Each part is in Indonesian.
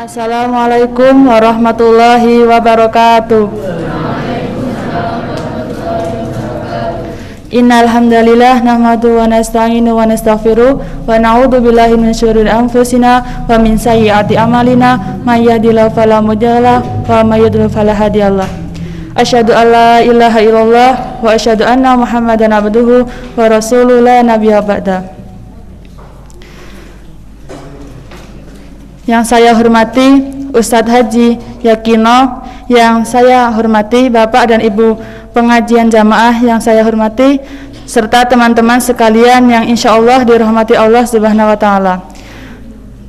Assalamualaikum warahmatullahi wabarakatuh. Innal hamdalillah nahmaduhu wa nasta'inu wa nastaghfiruh wa na'udzu billahi min syururi anfusina wa min sayyiati a'malina may yahdihillahu fala mudhillalah wa may yudhlil fala hadiyalah. Asyhadu an la ilaha illallah wa asyhadu anna Muhammadan abduhu wa rasuluhu la nabiyya ba'da. Yang saya hormati Ustadz Haji Yakino, yang saya hormati Bapak dan Ibu pengajian jamaah yang saya hormati, serta teman-teman sekalian yang insya Allah dirahmati Allah Subhanahu wa Ta'ala.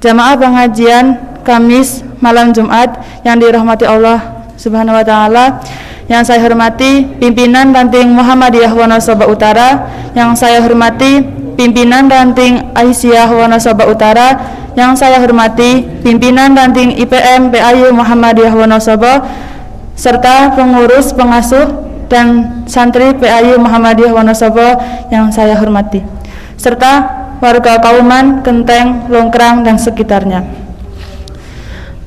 Jamaah pengajian Kamis malam Jumat yang dirahmati Allah Subhanahu wa Ta'ala, yang saya hormati pimpinan Ranting Muhammadiyah Wonosobo Utara, yang saya hormati pimpinan Ranting Aisyah Wonosobo Utara, yang saya hormati pimpinan Ranting IPM PAIU Muhammadiyah Wonosobo, serta pengurus pengasuh dan santri PAIU Muhammadiyah Wonosobo yang saya hormati, serta warga Kauman, Genteng, Longkrang dan sekitarnya.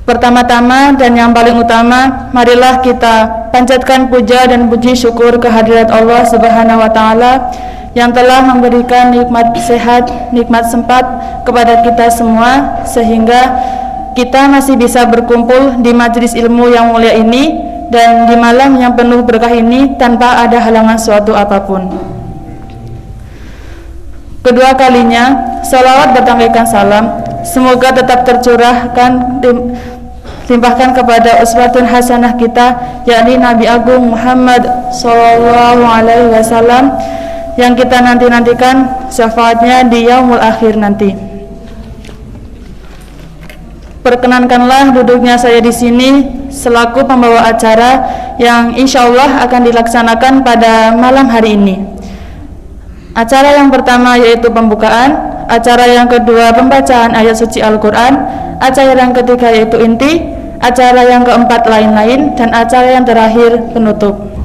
Pertama-tama dan yang paling utama, marilah kita panjatkan puja dan puji syukur kehadirat Allah Subhanahu wa Ta'ala yang telah memberikan nikmat sehat, nikmat sempat kepada kita semua, sehingga kita masih bisa berkumpul di majelis ilmu yang mulia ini dan di malam yang penuh berkah ini tanpa ada halangan suatu apapun. Kedua kalinya, salawat bertambahkan salam semoga tetap tercurahkan limpahkan kepada uswatun hasanah kita, yakni Nabi Agung Muhammad sallallahu alaihi wasallam, yang kita nanti-nantikan syafaatnya di yaumul akhir nanti. Perkenankanlah duduknya saya di sini selaku pembawa acara yang insya Allah akan dilaksanakan pada malam hari ini. Acara yang pertama yaitu pembukaan, acara yang kedua pembacaan ayat suci Al-Quran, acara yang ketiga yaitu inti, acara yang keempat lain-lain, dan acara yang terakhir penutup.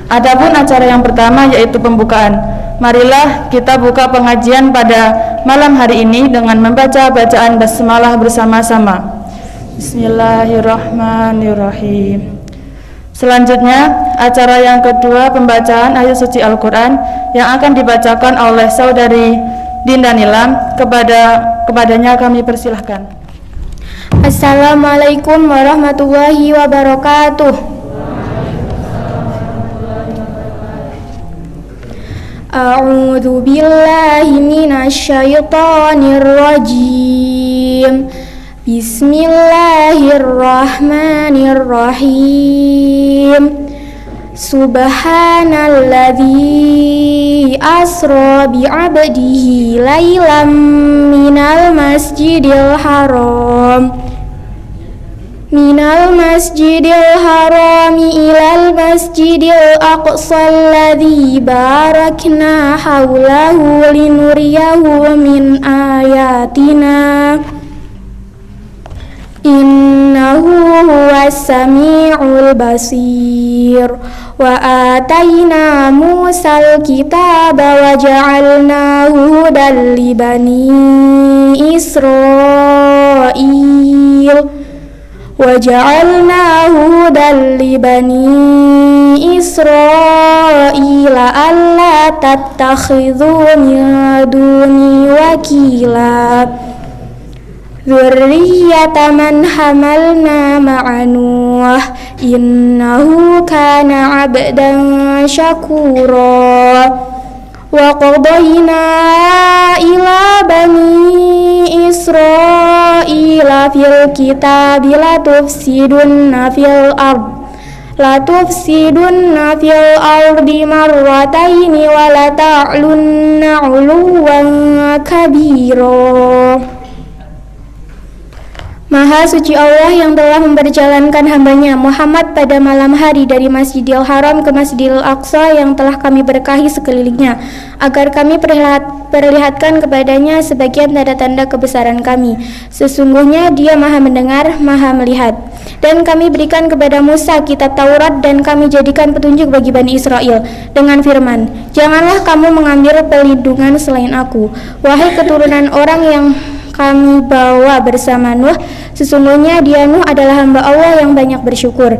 Adapun acara yang pertama yaitu pembukaan. Marilah kita buka pengajian pada malam hari ini dengan membaca bacaan basmalah bersama-sama. Bismillahirrahmanirrahim. Selanjutnya, acara yang kedua pembacaan ayat suci Al-Quran yang akan dibacakan oleh saudari Dinda Nilam. Kepadanya kami persilahkan. Assalamualaikum warahmatullahi wabarakatuh. A'udzu billahi minasyaitonir rajim. Bismillahirrahmanirrahim. Subhanalladzi asra bi'abdihi lailam minal masjidil harami ilal masjidil aqsal ladzi barakna haulahu linuriyahu min ayatina innahu huwas sami'ul basir. Wa atayna Musal kitaba wa ja'alnahu hudan li bani Israil alla tattakhidhu min duni wakila dzurriyyata man hamalna ma'a Nuh innahu kana 'abdan syakura. Wa qadayna ila bani Israila fil kitabi la tufsidunna fil ardi marrataini wa la ta'lunna 'uluwan kabira. Maha suci Allah yang telah memperjalankan hambanya Muhammad pada malam hari dari Masjidil Haram ke Masjidil Aqsa yang telah kami berkahi sekelilingnya, agar kami perlihatkan kepadanya sebagian tanda-tanda kebesaran kami. Sesungguhnya Dia Maha mendengar, Maha melihat. Dan kami berikan kepada Musa kitab Taurat dan kami jadikan petunjuk bagi Bani Israel dengan firman, janganlah kamu mengambil pelindungan selain aku, wahai keturunan orang yang kami bawa bersama Nuh, sesungguhnya dia Nuh adalah hamba Allah yang banyak bersyukur.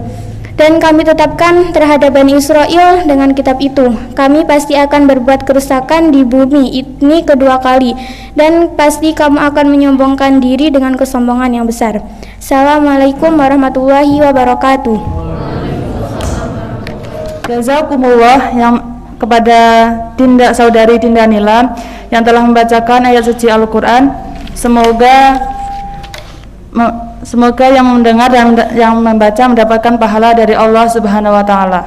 Dan kami tetapkan terhadap Bani Israel dengan kitab itu, kami pasti akan berbuat kerusakan di bumi ini kedua kali, dan pasti kamu akan menyombongkan diri dengan kesombongan yang besar. Assalamualaikum warahmatullahi wabarakatuh. Jazakumullah yang kepada saudari Dinda Nila yang telah membacakan ayat suci Al-Quran. Semoga yang mendengar dan yang membaca mendapatkan pahala dari Allah Subhanahu wa taala.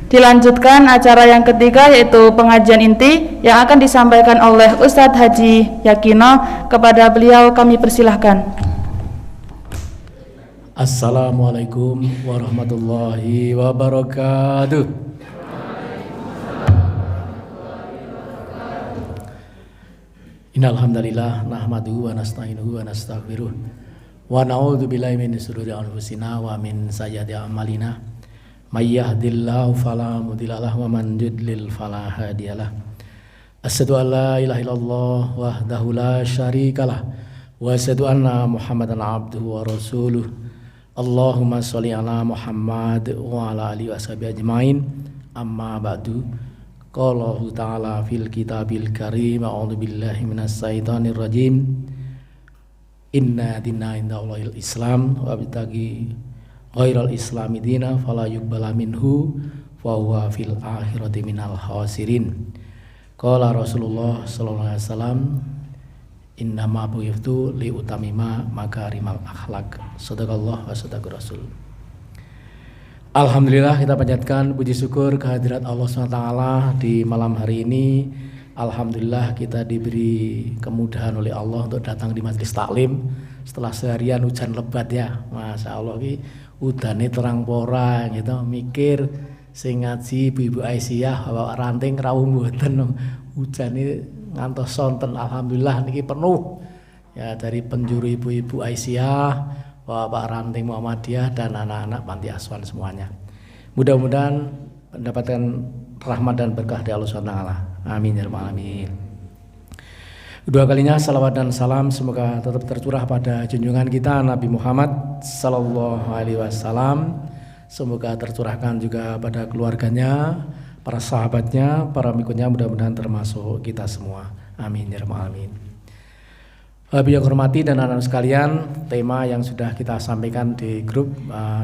Dilanjutkan acara yang ketiga, yaitu pengajian inti yang akan disampaikan oleh Ustadz Haji Yakino. Kepada beliau kami persilahkan. Assalamualaikum warahmatullahi wabarakatuh. Innal hamdalillah nahmaduhu wa nasta'inuhu wa nastaghfiruh wa na'udzu billahi min shururi anfusina wa min sayyiati a'malina may yahdihillahu fala mudilla lahu wa man yudlil fala hadiyalah. Asyhadu an la ilaha illallah wahdahu la syarikalah wa asyhadu anna Muhammadan abduhu wa rasuluh. Allahumma sholli ala Muhammad wa ala alihi washabihi ajmain. Amma ba'du. Qala ta'ala fil kitabil karim, a'udzu billahi minas syaitonir rajim. Inna dinna indallahil Islam wa bitagi ghairal islami dina fala yuqbala minhu fa huwa fil akhirati minal khasirin. Qala Rasulullah sallallahu alaihi wasallam, innama bu'ithtu li utamima makarimal akhlak. Shadaqallah wa shadaqar rasul. Alhamdulillah, kita panjatkan puji syukur kehadirat Allah SWT di malam hari ini. Alhamdulillah kita diberi kemudahan oleh Allah untuk datang di majelis taklim setelah seharian hujan lebat ya. Masya Allah, udane terang pora gitu, mikir sing ngaji ibu-ibu Aisyah bawa ranting rawuh mboten hujane ngantos sonten. Alhamdulillah niki penuh ya, dari penjuru ibu-ibu Aisyah, Bapak Ranting Muhammadiyah, dan anak-anak panti asuhan semuanya. Mudah-mudahan mendapatkan rahmat dan berkah dari Allah SWT. Amin ya rabbal alamin. Kedua kalinya salawat dan salam semoga tetap tercurah pada junjungan kita Nabi Muhammad sallallahu alaihi wasallam. Semoga tercurahkan juga pada keluarganya, para sahabatnya, para pengikutnya, mudah-mudahan termasuk kita semua. Amin ya rabbal alamin. Bapak yang hormati dan anak-anak sekalian, tema yang sudah kita sampaikan di grup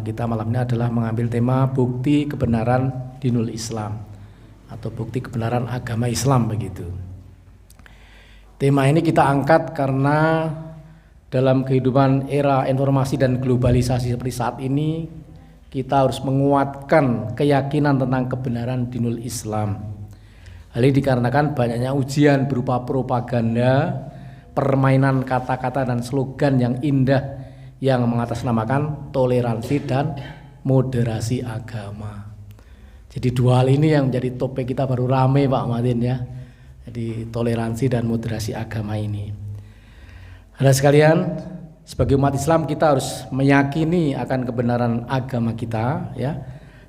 kita malam ini adalah mengambil tema bukti kebenaran dinul Islam atau bukti kebenaran agama Islam begitu. Tema ini kita angkat karena dalam kehidupan era informasi dan globalisasi seperti saat ini, kita harus menguatkan keyakinan tentang kebenaran dinul Islam. Hal ini dikarenakan banyaknya ujian berupa propaganda, permainan kata-kata dan slogan yang indah yang mengatasnamakan toleransi dan moderasi agama. Jadi dua hal ini yang menjadi topik kita baru rame Pak Madin ya. Jadi toleransi dan moderasi agama ini. Ada sekalian, sebagai umat Islam kita harus meyakini akan kebenaran agama kita ya,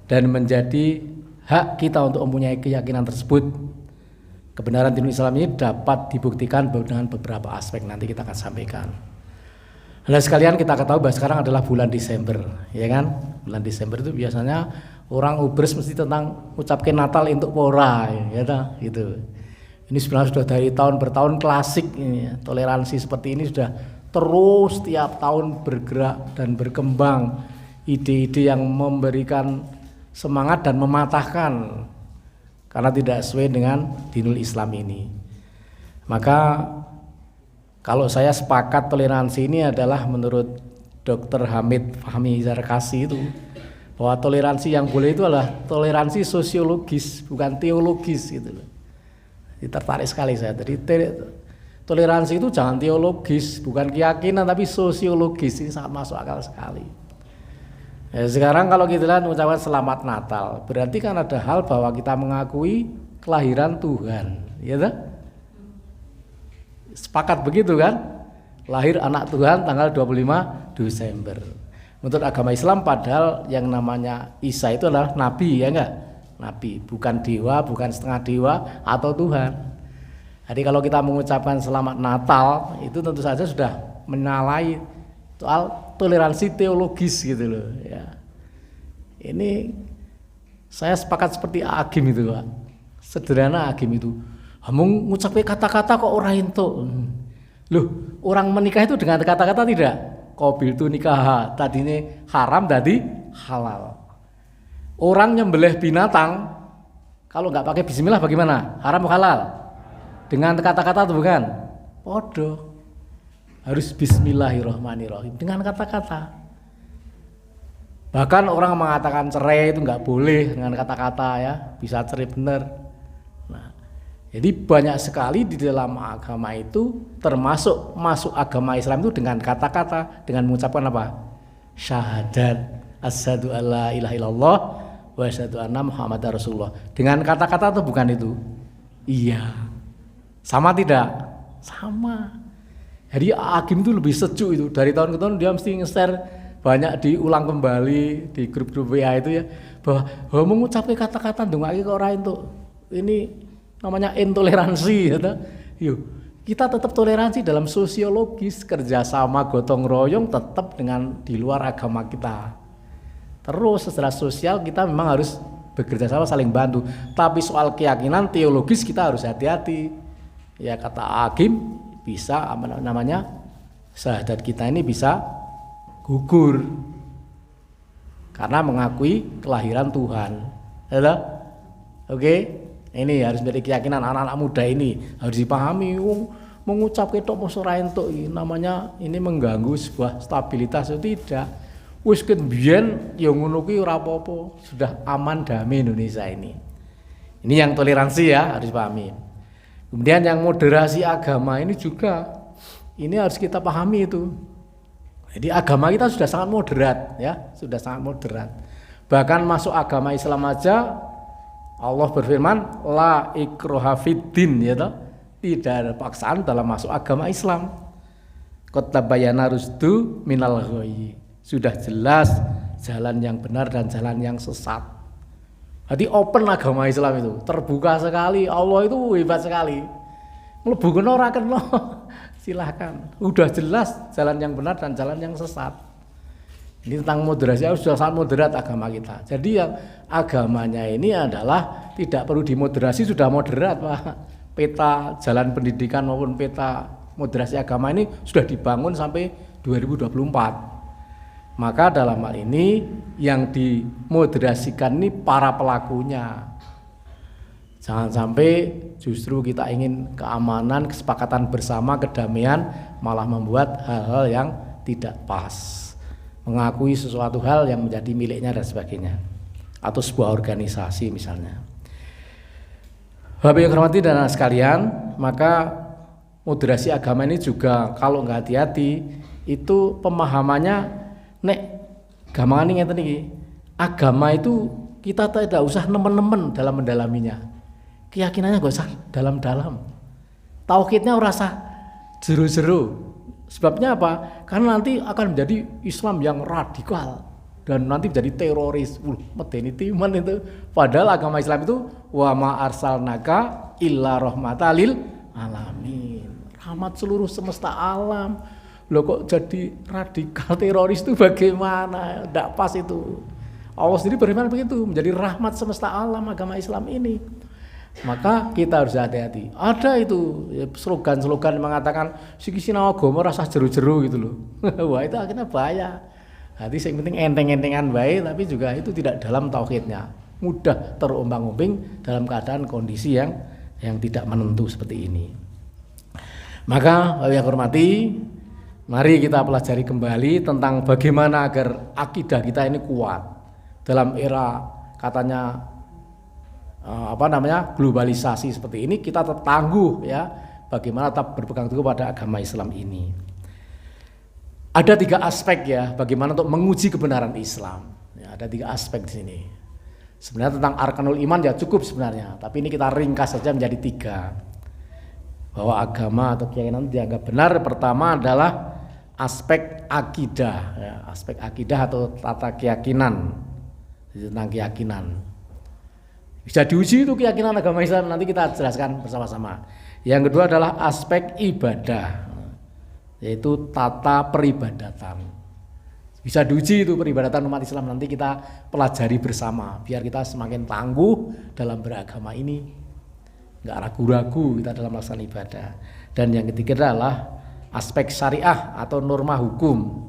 dan menjadi hak kita untuk mempunyai keyakinan tersebut. Kebenaran dinul Islam ini dapat dibuktikan dengan beberapa aspek, nanti kita akan sampaikan. Nah sekalian, kita ketahui bahwa sekarang adalah bulan Desember, ya kan? Bulan Desember itu biasanya orang ubers mesti tentang ucapkan Natal untuk pora, ya gitu. Ini sebenarnya sudah dari tahun bertahun klasik ini, ya. Toleransi seperti ini sudah terus tiap tahun bergerak dan berkembang, ide-ide yang memberikan semangat dan mematahkan karena tidak sesuai dengan dinul Islam ini. Maka kalau saya sepakat toleransi ini adalah menurut Dr. Hamid Fahmi Zarkasi itu, bahwa toleransi yang boleh itu adalah toleransi sosiologis, bukan teologis gitu loh. Jadi tertarik sekali saya. Jadi toleransi itu jangan teologis, bukan keyakinan tapi sosiologis. Ini sangat masuk akal sekali. Ya, sekarang kalau kita lihat mengucapkan selamat Natal, berarti kan ada hal bahwa kita mengakui kelahiran Tuhan, ya toh? Sepakat begitu kan? Lahir anak Tuhan tanggal 25 Desember. Menurut agama Islam padahal yang namanya Isa itu adalah nabi, ya enggak? Nabi, bukan dewa, bukan setengah dewa atau Tuhan. Jadi kalau kita mengucapkan selamat Natal itu tentu saja sudah menyalahi soal toleransi teologis gitu loh ya. Ini saya sepakat seperti Agim itu Pak. Sederhana Agim itu. Mung ngucapke kata-kata kok ora entuk. Loh, orang menikah itu dengan kata-kata tidak? Qabil tu nikah, tadinya haram tadi halal. Orang nyembelih binatang kalau nggak pakai bismillah bagaimana? Haram atau halal? Dengan kata-kata itu bukan? Podo. Harus bismillahirrahmanirrahim dengan kata-kata. Bahkan orang mengatakan cerai itu nggak boleh dengan kata-kata ya, bisa cerai benar. Nah, jadi banyak sekali di dalam agama itu termasuk masuk agama Islam itu dengan kata-kata, dengan mengucapkan apa? Syahadat, asyhadu alla ilaha illallah wa asyhadu anna muhammadar rasulullah. Dengan kata-kata atau bukan itu? Iya. Sama tidak? Sama. Jadi Agim itu lebih sejuk itu. Dari tahun ke tahun dia mesti nge-share banyak diulang kembali di grup-grup WA itu ya. Bahwa mengucapkan kata-kata ndongake kok ora entuk. Ini namanya intoleransi gitu. Yuk, kita tetap toleransi dalam sosiologis, kerjasama gotong royong tetap dengan di luar agama kita. Terus secara sosial kita memang harus bekerja sama saling bantu. Tapi soal keyakinan teologis kita harus hati-hati. Ya kata Agim bisa namanya syahadat kita ini bisa gugur karena mengakui kelahiran Tuhan. Ya, oke, ini harus menjadi keyakinan anak-anak muda ini harus dipahami. Mengucap ketok ora entuk namanya ini mengganggu sebuah stabilitas itu tidak. Wis ken biyen ya ngono kuwi ora apa-apa, sudah aman damai Indonesia ini. Ini yang toleransi ya harus dipahami. Kemudian yang moderasi agama ini juga ini harus kita pahami itu. Jadi agama kita sudah sangat moderat ya, sudah sangat moderat. Bahkan masuk agama Islam aja Allah berfirman la ikraha fiddin ya toh. Tidak ada paksaan dalam masuk agama Islam. Qad tabayyana rusdu minal ghayy. Sudah jelas jalan yang benar dan jalan yang sesat. Jadi open agama Islam itu, terbuka sekali. Allah itu hebat sekali. Mlebu kena ora kena. Silahkan. Udah jelas jalan yang benar dan jalan yang sesat. Ini tentang moderasi sudah sangat moderat agama kita. Jadi yang agamanya ini adalah tidak perlu dimoderasi, sudah moderat Pak. Peta jalan pendidikan maupun peta moderasi agama ini sudah dibangun sampai 2024. Maka dalam hal ini yang dimoderasikan ini para pelakunya. Jangan sampai justru kita ingin keamanan, kesepakatan bersama, kedamaian malah membuat hal-hal yang tidak pas. Mengakui sesuatu hal yang menjadi miliknya dan sebagainya. Atau sebuah organisasi misalnya. Bapak yang hormati dan sekalian, maka moderasi agama ini juga kalau nggak hati-hati itu pemahamannya nek gampang ini ngeten iki. Agama itu kita tidak usah nemen-nemen dalam mendalaminya. Keyakinannya enggak usah dalam-dalam. Tauhidnya ora usah jero-jero. Sebabnya apa? Karena nanti akan menjadi Islam yang radikal dan nanti menjadi teroris. Medeni timan itu. Padahal agama Islam itu wa ma arsalnaka illa rahmatalil alamin. Rahmat seluruh semesta alam. Loh kok jadi radikal teroris itu bagaimana? Tidak pas itu. Allah sendiri berfirman begitu, menjadi rahmat semesta alam agama Islam ini. Maka kita harus hati-hati. Ada itu slogan-slogan yang mengatakan siki sinau agama rasa jeru-jeru gitu loh. Wah itu akhirnya bahaya. Hati yang penting enteng-entengan baik, tapi juga itu tidak dalam tauhidnya. Mudah terombang-ambing dalam keadaan kondisi yang tidak menentu seperti ini. Maka yang hormati, mari kita pelajari kembali tentang bagaimana agar akidah kita ini kuat dalam era katanya globalisasi seperti ini. Kita tetap tangguh ya, bagaimana tetap berpegang teguh pada agama Islam ini. Ada 3 aspek ya, bagaimana untuk menguji kebenaran Islam. Ya, ada 3 aspek di sini. Sebenarnya tentang arkanul iman ya cukup sebenarnya, tapi ini kita ringkas saja menjadi 3. Bahwa agama atau keyakinan dianggap benar. Pertama adalah aspek akidah, ya, aspek akidah atau tata keyakinan, tentang keyakinan. Bisa diuji itu keyakinan agama Islam, nanti kita jelaskan bersama-sama. Yang kedua adalah aspek ibadah, yaitu tata peribadatan. Bisa diuji itu peribadatan umat Islam, nanti kita pelajari bersama biar kita semakin tangguh dalam beragama ini, nggak ragu-ragu kita dalam melaksanakan ibadah. Dan yang ketiga adalah aspek syariah atau norma hukum.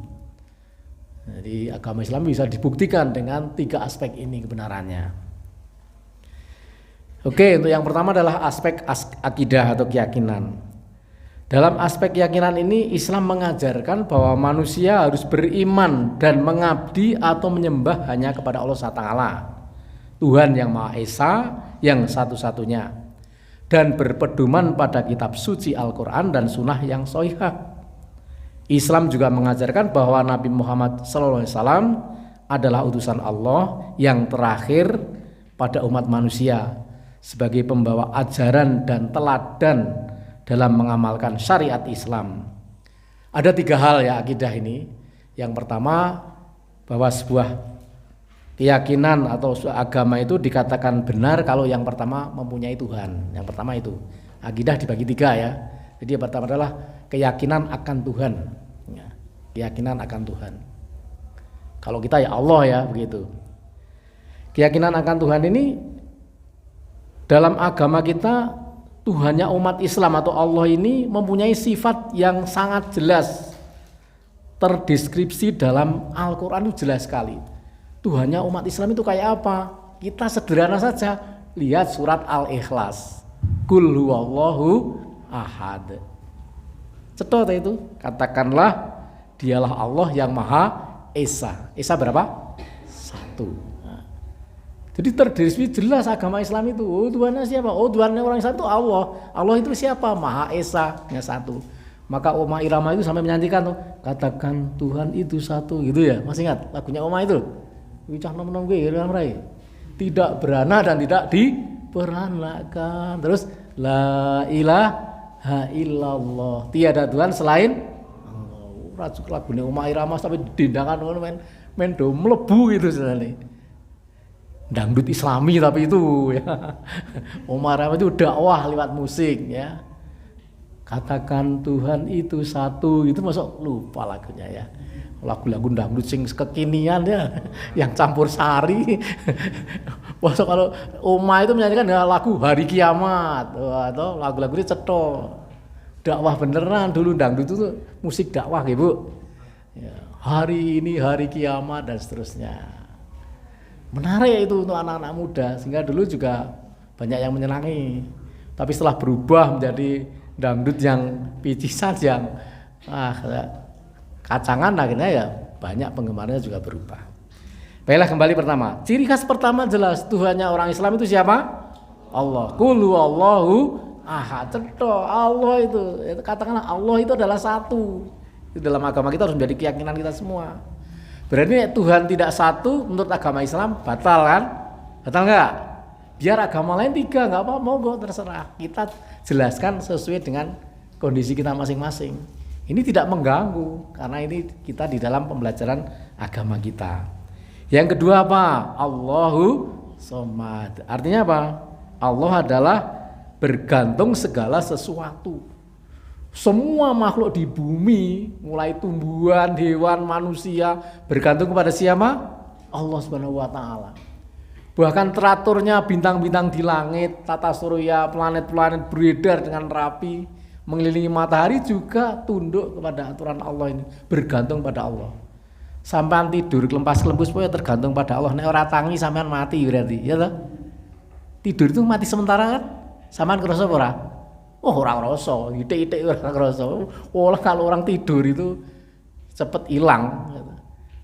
Jadi agama Islam bisa dibuktikan dengan 3 aspek ini kebenarannya. Oke, untuk yang pertama adalah aspek akidah atau keyakinan. Dalam aspek keyakinan ini Islam mengajarkan bahwa manusia harus beriman dan mengabdi atau menyembah hanya kepada Allah SWT, Tuhan yang Maha Esa, yang satu-satunya, dan berpedoman pada kitab suci Al-Quran dan sunnah yang shahihah. Islam juga mengajarkan bahwa Nabi Muhammad SAW adalah utusan Allah yang terakhir pada umat manusia, sebagai pembawa ajaran dan teladan dalam mengamalkan syariat Islam. Ada 3 hal ya akidah ini. Yang pertama, bahwa sebuah keyakinan atau agama itu dikatakan benar kalau yang pertama mempunyai Tuhan. Yang pertama itu, akidah dibagi 3 ya. Jadi yang pertama adalah keyakinan akan Tuhan ya, keyakinan akan Tuhan. Kalau kita ya Allah ya, begitu. Keyakinan akan Tuhan ini dalam agama kita, Tuhannya umat Islam atau Allah ini mempunyai sifat yang sangat jelas, terdeskripsi dalam Al-Quran itu jelas sekali. Tuhannya umat Islam itu kayak apa? Kita sederhana saja, lihat surat Al-Ikhlas, Qul huwallahu ahad. Cetot itu, katakanlah dialah Allah yang Maha Esa. Esa berapa? 1. Jadi terdeskripsi jelas agama Islam itu. Oh, Tuhannya siapa? Oh, Tuhannya orang Islam itu Allah. Allah itu siapa? Maha Esa, yang 1. Maka Oma Irama itu sampai menyanyikan tuh, katakan Tuhan itu 1, gitu ya. Masih ingat lagunya Oma itu? Wicah nom-nom gue tidak berana dan tidak diperanakan. Terus la ilaha illallah, tiada Tuhan selain Allah. Lagunya Oma Irama sampai dindangan main do mlebu gitu sebenarnya. Dangdut Islami tapi itu ya. Omar Rahmat itu dakwah lewat musik ya. Katakan Tuhan itu 1, itu masuk lupa lagunya ya. Lagu-lagu dangdut sing kekinian ya, yang campur sari. Masuk kalau Oma itu menyanyikan ya, lagu Hari Kiamat atau lagu-lagu ini cetok. Dakwah beneran dulu dangdut itu musik dakwah gitu. Ya, hari ini hari kiamat dan seterusnya. Menarik itu untuk anak-anak muda, sehingga dulu juga banyak yang menyenangi. Tapi setelah berubah menjadi dangdut yang picisan, yang kacangan, akhirnya ya banyak penggemarnya juga berubah. Baiklah, kembali pertama. Ciri khas pertama jelas, Tuhannya orang Islam itu siapa? Allah. Qul huwallahu ahad. Allah itu katakanlah Allah itu adalah 1. Itu dalam agama kita harus menjadi keyakinan kita semua. Berarti Tuhan tidak 1 menurut agama Islam batal kan? Batal enggak? Biar agama lain 3 enggak apa-apa, monggo terserah. Kita jelaskan sesuai dengan kondisi kita masing-masing. Ini tidak mengganggu karena ini kita di dalam pembelajaran agama kita. Yang kedua apa? Allahu Somad. Artinya apa? Allah adalah bergantung segala sesuatu. Semua makhluk di bumi, mulai tumbuhan, hewan, manusia, bergantung kepada siapa? Allah Subhanahu wa taala. Bahkan teraturnya bintang-bintang di langit, tata surya, planet-planet beredar dengan rapi, mengelilingi matahari juga tunduk kepada aturan Allah ini, bergantung pada Allah. Sampean tidur kelempas-kelempus pokoknya tergantung pada Allah. Nek ora tangi sampean mati berarti, ya toh? Tidur itu mati sementara kan? Sampean kerasa ora? Oh, orang rasa, itik-itik orang rasa. Oh, kalau orang tidur itu cepet hilang.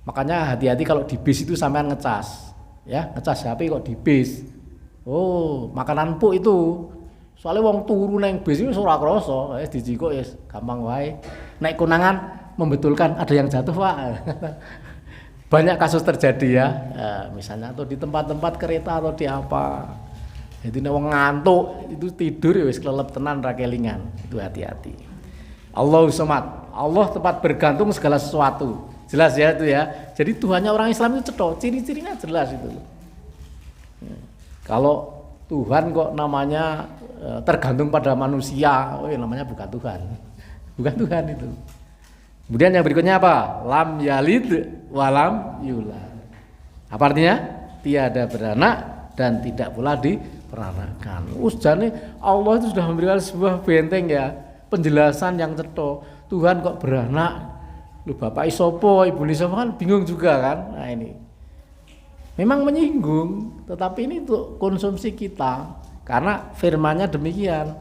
Makanya hati-hati kalau di bis itu sampean ngecas, ya ngecas HP kok di bis. Oh, makanan empuk itu. Soalnya wong turu neng bis itu ora krasa, dijikuk ya gampang wae. Naik konangan membetulkan ada yang jatuh Pak. Banyak kasus terjadi ya. Misalnya atau di tempat-tempat kereta atau di apa. Jadi nek wong ngantuk itu tidur ya wis kelelep tenan ra kelingan. Itu hati-hati. Allahu Somad. Allah tempat bergantung segala sesuatu. Jelas ya itu ya. Jadi Tuhannya orang Islam itu cetok, ciri-cirinya jelas itu. Kalau Tuhan kok namanya tergantung pada manusia. Oh, namanya bukan Tuhan. Bukan Tuhan itu. Kemudian yang berikutnya apa? Lam yalid walam yulad. Apa artinya? Tiada beranak dan tidak pula diperanakan. Jadi Allah itu sudah memberikan sebuah benteng ya, penjelasan yang cetha. Tuhan kok beranak? Lu bapak isopo, ibu isopo kan bingung juga kan? Nah ini. Memang menyinggung, tetapi ini untuk konsumsi kita karena firman-Nya demikian.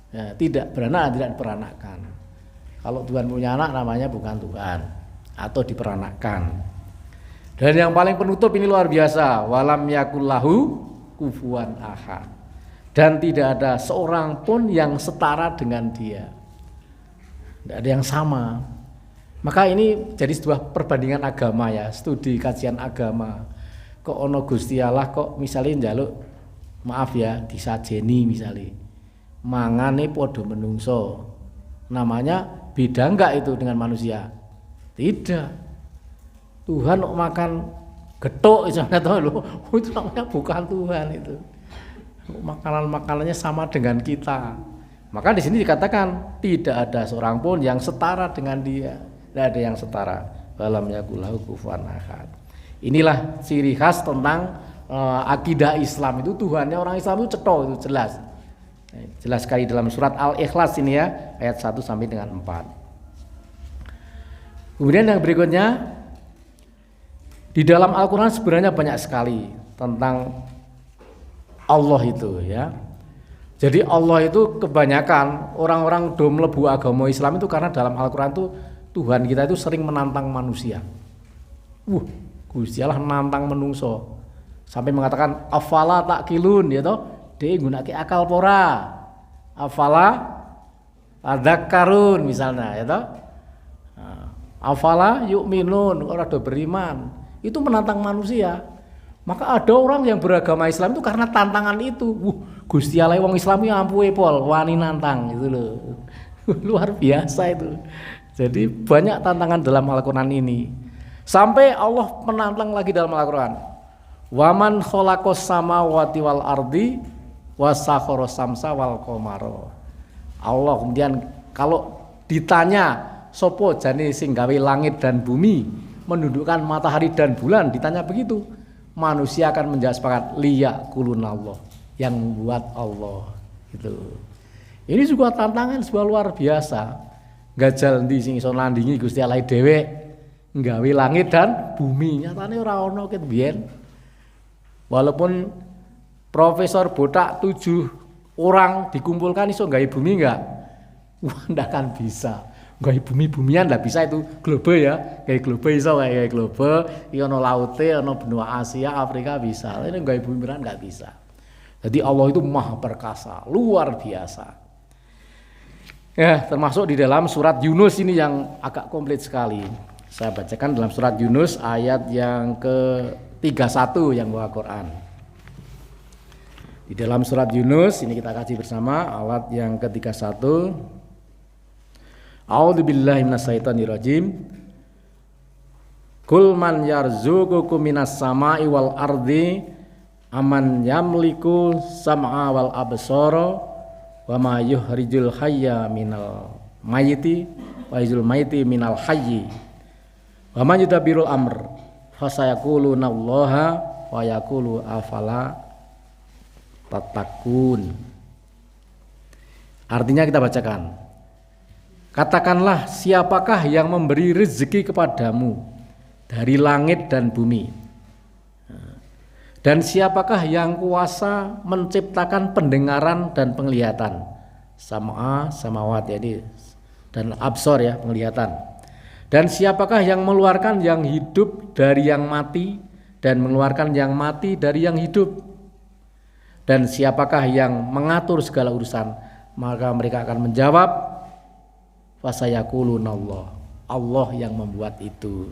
Ya, tidak beranak, tidak diperanakkan. Kalau Tuhan punya anak namanya bukan Tuhan atau diperanakkan. Dan yang paling penutup ini luar biasa, walam yakullahu kufuwan ahad. Dan tidak ada seorang pun yang setara dengan dia. Tidak ada yang sama. Maka ini jadi sebuah perbandingan agama ya, studi kajian agama. Kok ono Gusti Allah kok misalnya njaluk maaf ya disajeni misalnya mangane podo menungso, namanya beda enggak itu dengan manusia? Tidak. Tuhan kok makan getuk itu namanya bukan Tuhan itu. Makanan-makanannya sama dengan kita. Maka di sini dikatakan tidak ada seorang pun yang setara dengan dia. Tidak ada yang setara. Walam yakullahu kufuwan ahad. Inilah ciri khas tentang akidah Islam itu. Tuhannya orang Islam itu cetha, itu jelas. Jelas sekali dalam surat Al-Ikhlas ini ya, ayat 1 sampai dengan 4. Kemudian yang berikutnya, di dalam Al-Quran sebenarnya banyak sekali tentang Allah itu ya. Jadi Allah itu kebanyakan orang-orang do mlebu agama Islam itu karena dalam Al-Quran itu Tuhan kita itu sering menantang manusia. Gusti Allah nantang menungso sampai mengatakan afala takilun ya toh, dia gunake akal pora, afala adzakkarun misalnya ya toh, afala yu'minun, orang do beriman, itu menantang manusia. Maka ada orang yang beragama Islam itu karena tantangan itu. Gusti Allah wong Islam ya ampuhe pol wani nantang gitu loh. Luar biasa itu. Jadi banyak tantangan dalam Al-Quran ini. Sampai Allah menantang lagi dalam Al-Quran. Waman khalaqas samawati wal ardi wasakharas samsa wal qamara. Allah kemudian kalau ditanya sopo jane sing gawe langit dan bumi, menundukkan matahari dan bulan, ditanya begitu, manusia akan menjawab sepakat liyaqulunallah, yang membuat Allah gitu. Ini juga tantangan sebuah luar biasa. Gajal ndi sing iso nandingi Gusti Allah dhewe nggawe langit dan bumi, nyatane ora ono ket biyen. Walaupun profesor botak 7 orang dikumpulkan iso nggawe bumi enggak? Wah, ndak akan bisa. Nggawe bumi-bumian ndak bisa itu globe ya. Kayak globe iso kayak globe, iki ono laute, ono benua Asia, Afrika bisa. Ini nggawe bumi beneran enggak bisa. Jadi Allah itu maha perkasa, luar biasa. Ya, termasuk di dalam surat Yunus ini yang agak komplit sekali. Saya bacakan dalam surat Yunus ayat yang ke-31 yang bawa Quran. Di dalam surat Yunus ini kita kaji bersama ayat yang ke-31. A'udzubillahi minasyaitonirrajim. Kul man yarzuqukum minas sama'i wal ardi aman yamliku sam'a wal absara wa ma yuhrijul hayya minal mayyiti wa yuzul mayyiti minal hayyi. Wa man yudabbirul amr fasayaquluna Allaha wa yaqulu afala tattaqun. Artinya kita bacakan. Katakanlah, siapakah yang memberi rezeki kepadamu dari langit dan bumi? Dan siapakah yang kuasa menciptakan pendengaran dan penglihatan? Sam'a, samawat jadi dan absor ya, penglihatan. Dan siapakah yang mengeluarkan yang hidup dari yang mati dan mengeluarkan yang mati dari yang hidup? Dan siapakah yang mengatur segala urusan? Maka mereka akan menjawab, fasayaqulunallah, Allah yang membuat itu.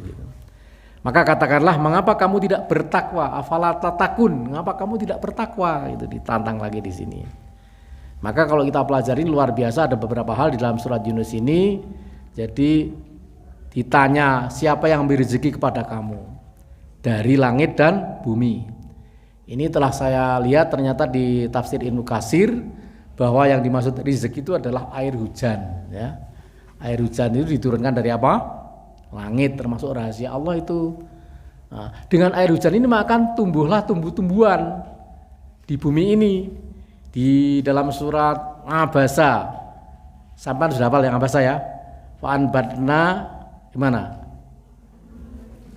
Maka katakanlah, mengapa kamu tidak bertakwa? Afala tatakun, mengapa kamu tidak bertakwa? Itu ditantang lagi di sini. Maka kalau kita pelajari luar biasa, ada beberapa hal di dalam surat Yunus ini. Jadi ditanya siapa yang memberi rezeki kepada kamu dari langit dan bumi. Ini telah saya lihat ternyata di tafsir Ibnu Katsir bahwa yang dimaksud rizki itu adalah air hujan, ya. Air hujan itu diturunkan dari apa? Langit, termasuk rahasia Allah itu. Nah, dengan air hujan ini maka tumbuhlah tumbuh-tumbuhan di bumi ini. Di dalam surat Abasa, sampai sudah hafal yang Abasa ya? Fa'anbatna gimana?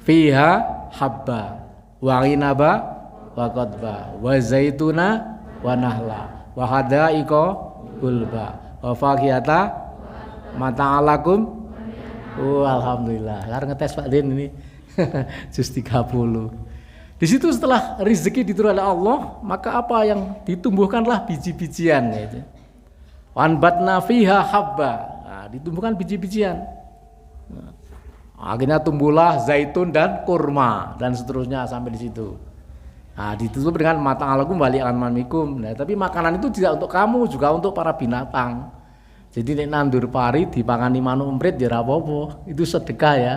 Fiha habba wa ghinaba wa qadba wa zaituna wa nahla wa hadaiqa gulba wa fakihata mata'alakum. Alhamdulillah. Sekarang ngetes Pak Din ini juz 30. Di situ setelah rezeki diturunkan oleh Allah, maka apa yang ditumbuhkanlah biji-bijian gitu. Wanbatna fiha habba. Nah, ditumbuhkan biji-bijian. Nah, akhirnya tumbuhlah zaitun dan kurma dan seterusnya sampai di situ. Nah, ditutup dengan mata'alakum bali anmamikum. Nah, tapi makanan itu tidak untuk kamu, juga untuk para binatang. Jadi nek nandur pari dipangani manuk emprit ya ora apa-apa. Itu sedekah ya.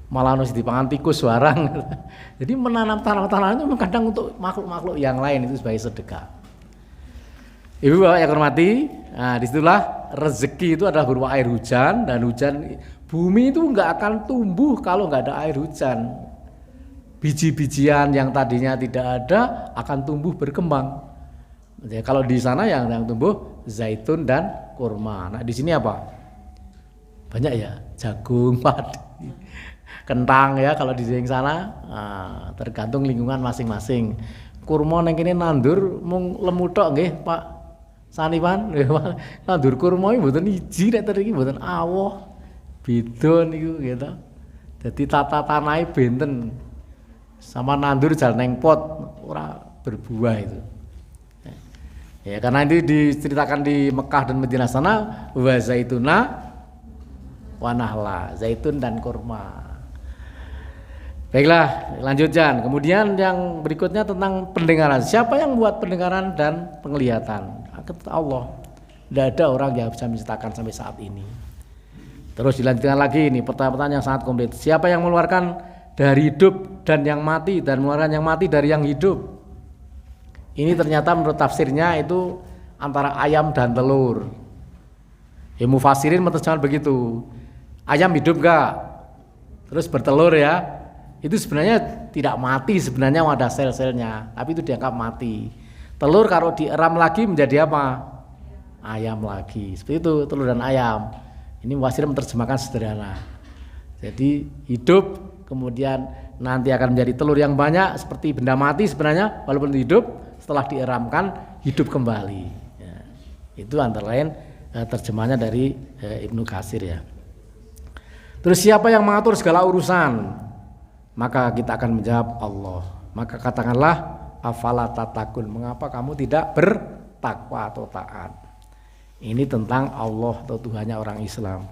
Malah harus dipangan tikus warang. Jadi menanam tanaman-tanaman itu kadang untuk makhluk-makhluk yang lain itu sebagai sedekah. Ibu Bapak yang hormati, nah disitulah rezeki itu adalah berupa air hujan, dan hujan bumi itu nggak akan tumbuh kalau nggak ada air hujan. Biji-bijian yang tadinya tidak ada akan tumbuh berkembang. Jadi, kalau di sana yang tumbuh zaitun dan kurma. Nah di sini apa? Banyak ya, jagung, padi, kentang ya kalau di sana. Nah, tergantung lingkungan masing-masing. Kurma neng kene nandur mung lemu tok nggih Pak Sanipan. Nandur kurma iki mboten iji nek ter iki mboten awoh. Beda niku gitu. Dadi tata tanahe benten. Sama nandur jalan neng pot ora berbuah itu. Ya karena ini diceritakan di Mekah dan Madinah sana wa zaituna wa nahla, zaitun dan kurma. Baiklah, lanjutkan. Kemudian yang berikutnya tentang pendengaran. Siapa yang buat pendengaran dan penglihatan? Allah. Tidak ada orang yang bisa menciptakan sampai saat ini. Terus dilanjutkan lagi ini pertanyaan yang sangat komplit. Siapa yang mengeluarkan dari hidup dan yang mati, dan mengeluarkan yang mati dari yang hidup? Ini ternyata menurut tafsirnya itu antara ayam dan telur. Ya mufassirin menerjemahkan begitu. Ayam hidup enggak? Terus bertelur ya. Itu sebenarnya tidak mati, sebenarnya ada sel-selnya, tapi itu dianggap mati. Telur kalau dieram lagi menjadi apa? Ayam lagi. Seperti itu telur dan ayam. Ini mufassirin menerjemahkan sederhana. Jadi hidup kemudian nanti akan menjadi telur yang banyak seperti benda mati sebenarnya walaupun hidup. Setelah dieramkan hidup kembali ya. Itu antara lain terjemahnya dari Ibnu Katsir ya. Terus siapa yang mengatur segala urusan? Maka kita akan menjawab Allah. Maka katakanlah afala tatakun, mengapa kamu tidak bertakwa atau taat? Ini tentang Allah atau Tuhannya orang Islam.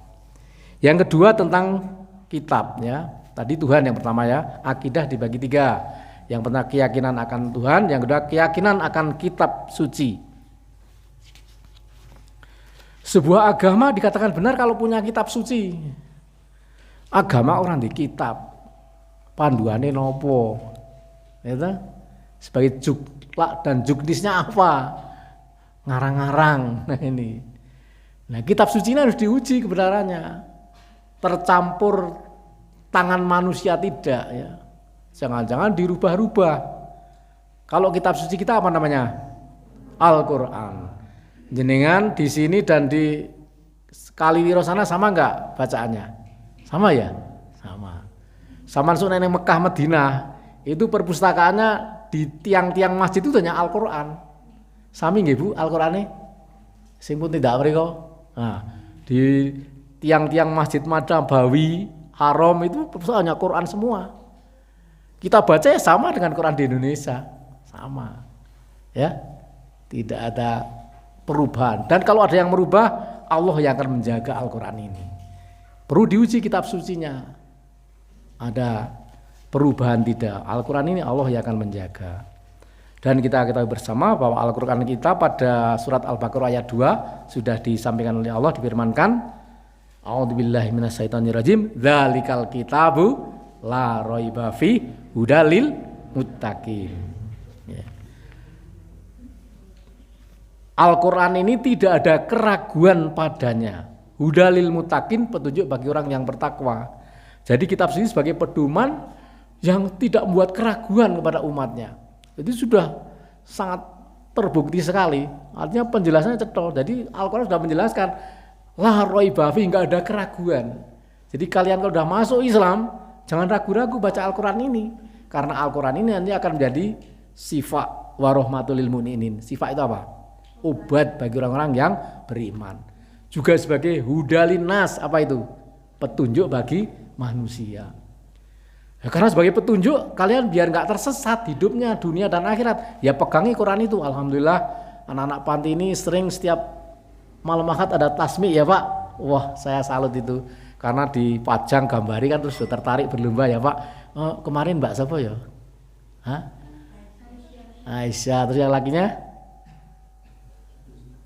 Yang kedua tentang kitab ya. Tadi Tuhan yang pertama ya, akidah dibagi 3. Yang pertama keyakinan akan Tuhan, yang kedua keyakinan akan kitab suci. Sebuah agama dikatakan benar kalau punya kitab suci. Agama orang di kitab, panduannya nopo, gitu? Sebagai juklak dan juknisnya apa? Ngarang-ngarang. Nah ini. Nah kitab suci ini harus diuji kebenarannya. Tercampur tangan manusia tidak ya. Jangan-jangan dirubah-rubah. Kalau kitab suci kita apa namanya? Al-Qur'an. Jenengan di sini dan di Kaliwiro sana sama enggak bacaannya? Sama ya? Sama. Sama neng Mekah Madinah itu perpustakaannya di tiang-tiang masjid itu hanya Al-Qur'an. Sami nggih Bu Al-Qur'ane? Sing pun tidak mriko. Nah, di tiang-tiang Masjid Nabawi, Haram itu hanya Qur'an semua. Kita baca ya sama dengan Quran di Indonesia, sama, ya, tidak ada perubahan. Dan kalau ada yang merubah, Allah yang akan menjaga Al-Quran ini. Perlu diuji kitab sucinya. Ada perubahan tidak? Al-Quran ini Allah yang akan menjaga. Dan kita ketahui bersama bahwa Al-Quran kita pada surat Al-Baqarah ayat 2 sudah disampaikan oleh Allah, difirmankan, A'udzubillahi minasyaitonirrajim, dzalikal kitabu la raiba fi hudalil muttaqin. Ya. Al-Quran ini tidak ada keraguan padanya. Hudalil mutakin, petunjuk bagi orang yang bertakwa. Jadi kitab suci sebagai pedoman yang tidak membuat keraguan kepada umatnya. Jadi sudah sangat terbukti sekali. Artinya penjelasannya cetol. Jadi Al-Quran sudah menjelaskan la raiba fi, enggak ada keraguan. Jadi kalian kalau sudah masuk Islam, jangan ragu-ragu baca Al-Quran ini. Karena Al-Quran ini nanti akan menjadi syifa wa rahmatul lil mu'minin. Syifa itu apa? Obat bagi orang-orang yang beriman. Juga sebagai hudalin nas, apa itu? Petunjuk bagi manusia. Ya, karena sebagai petunjuk kalian biar nggak tersesat hidupnya dunia dan akhirat, ya pegangi Quran itu. Alhamdulillah anak-anak panti ini sering setiap malam Ahad ada tasmi ya Pak. Wah, saya salut itu. Karena dipajang gambari kan terus tertarik berlomba ya Pak. Kemarin Mbak siapa ya? Hah? Aisyah, terus yang lakinya?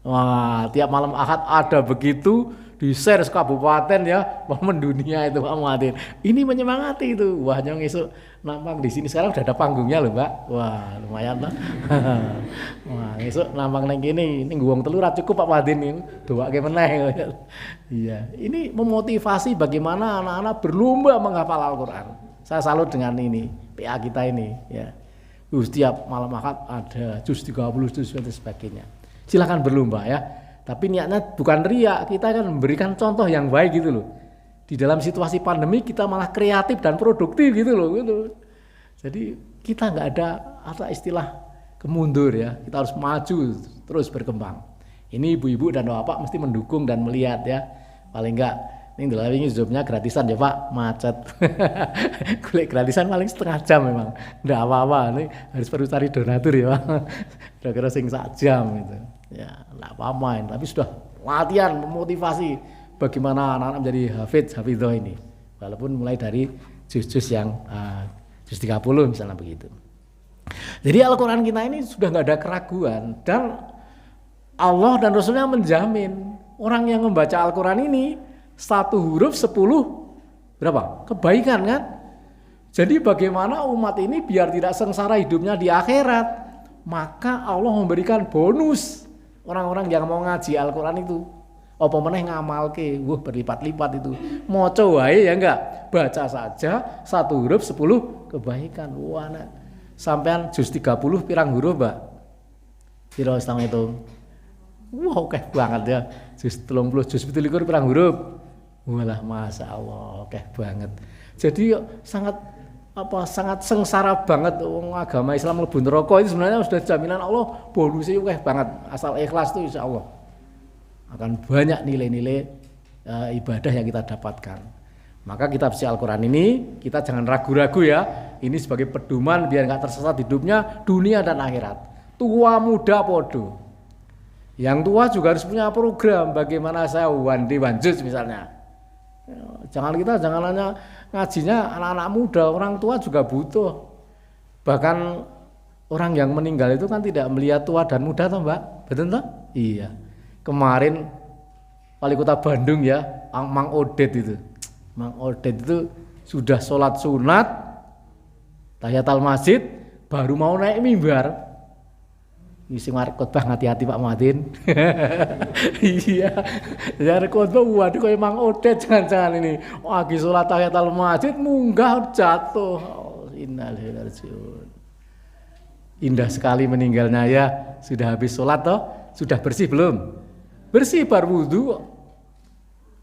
Wah, tiap malam Ahad ada begitu, di-share kabupaten ya, mendunia itu Pak Muhammad. Ini menyemangati itu. Wah, nyong esuk nampang di sini sekarang udah ada panggungnya loh, Mbak. Wah, lumayan lah. Wah, esuk nampang nang kene, ning wong telu ra cukup Pak Muhammad ini. Doake meneh. Iya, ini memotivasi bagaimana anak-anak berlomba menghafal Al-Qur'an. Saya salut dengan ini, PA kita ini, ya. Setiap malam Ahad ada juz 30, juz dan sebagainya. Silakan berlomba ya. Tapi niatnya bukan riak, kita kan memberikan contoh yang baik gitu loh. Di dalam situasi pandemi kita malah kreatif dan produktif gitu loh. Gitu. Jadi kita nggak ada istilah kemundur ya. Kita harus maju terus berkembang. Ini ibu-ibu dan bapak mesti mendukung dan melihat ya. Paling enggak ini dalam zoomnya gratisan ya Pak, macet. Kulik gratisan paling setengah jam memang. Nggak apa-apa, ini harus perlu cari donatur ya Pak. Kira-kira sing sak jam gitu. Ya, nggak apa-apa, tapi sudah latihan memotivasi bagaimana anak-anak menjadi hafidzoh ini. Walaupun mulai dari juz-juz yang juz 30 misalnya begitu. Jadi Al-Quran kita ini sudah nggak ada keraguan dan Allah dan Rasulnya menjamin orang yang membaca Al-Quran ini satu huruf 10 berapa? Kebaikan kan? Jadi bagaimana umat ini biar tidak sengsara hidupnya di akhirat? Maka Allah memberikan bonus orang-orang yang mau ngaji Al-Quran itu. Apa meneh ngamalke, berlipat-lipat itu. Maca wae ya enggak? Baca saja satu huruf 10 kebaikan. Wah, nah. Sampean juz 30 pirang huruf, Mbak? Piro setang itu? Wah, oke banget ya. Juz 30, juz 27 pirang huruf. Walah, masya Allah, oke banget. Jadi sangat sengsara banget agama Islam mlebu neraka itu sebenarnya sudah jaminan Allah bonusnya oke banget. Asal ikhlas itu insya Allah akan banyak nilai-nilai ibadah yang kita dapatkan. Maka kitab suci Al-Quran ini kita jangan ragu-ragu ya. Ini sebagai pedoman biar nggak tersesat hidupnya dunia dan akhirat. Tua muda podo. Yang tua juga harus punya program bagaimana saya one juz misalnya. Jangan hanya ngajinya anak-anak muda, orang tua juga butuh. Bahkan orang yang meninggal itu kan tidak melihat tua dan muda toh Mbak, betul toh? Iya. Kemarin Wali Kota Bandung ya, Mang Odet itu. Mang Odet itu sudah sholat sunat, tahiyatul masjid, baru mau naik mimbar. Isi ngarep khotbah hati-hati Pak Muhammad. Iya. Ya khotbah waduh koyo Mang Odet jangan-jangan ini. Lagi salat tahiyatul masjid munggah jatuh. Oh, innalillahi rajiun. Indah sekali meninggalnya ya. Sudah habis salat toh? Sudah bersih belum? Bersih bar wudu.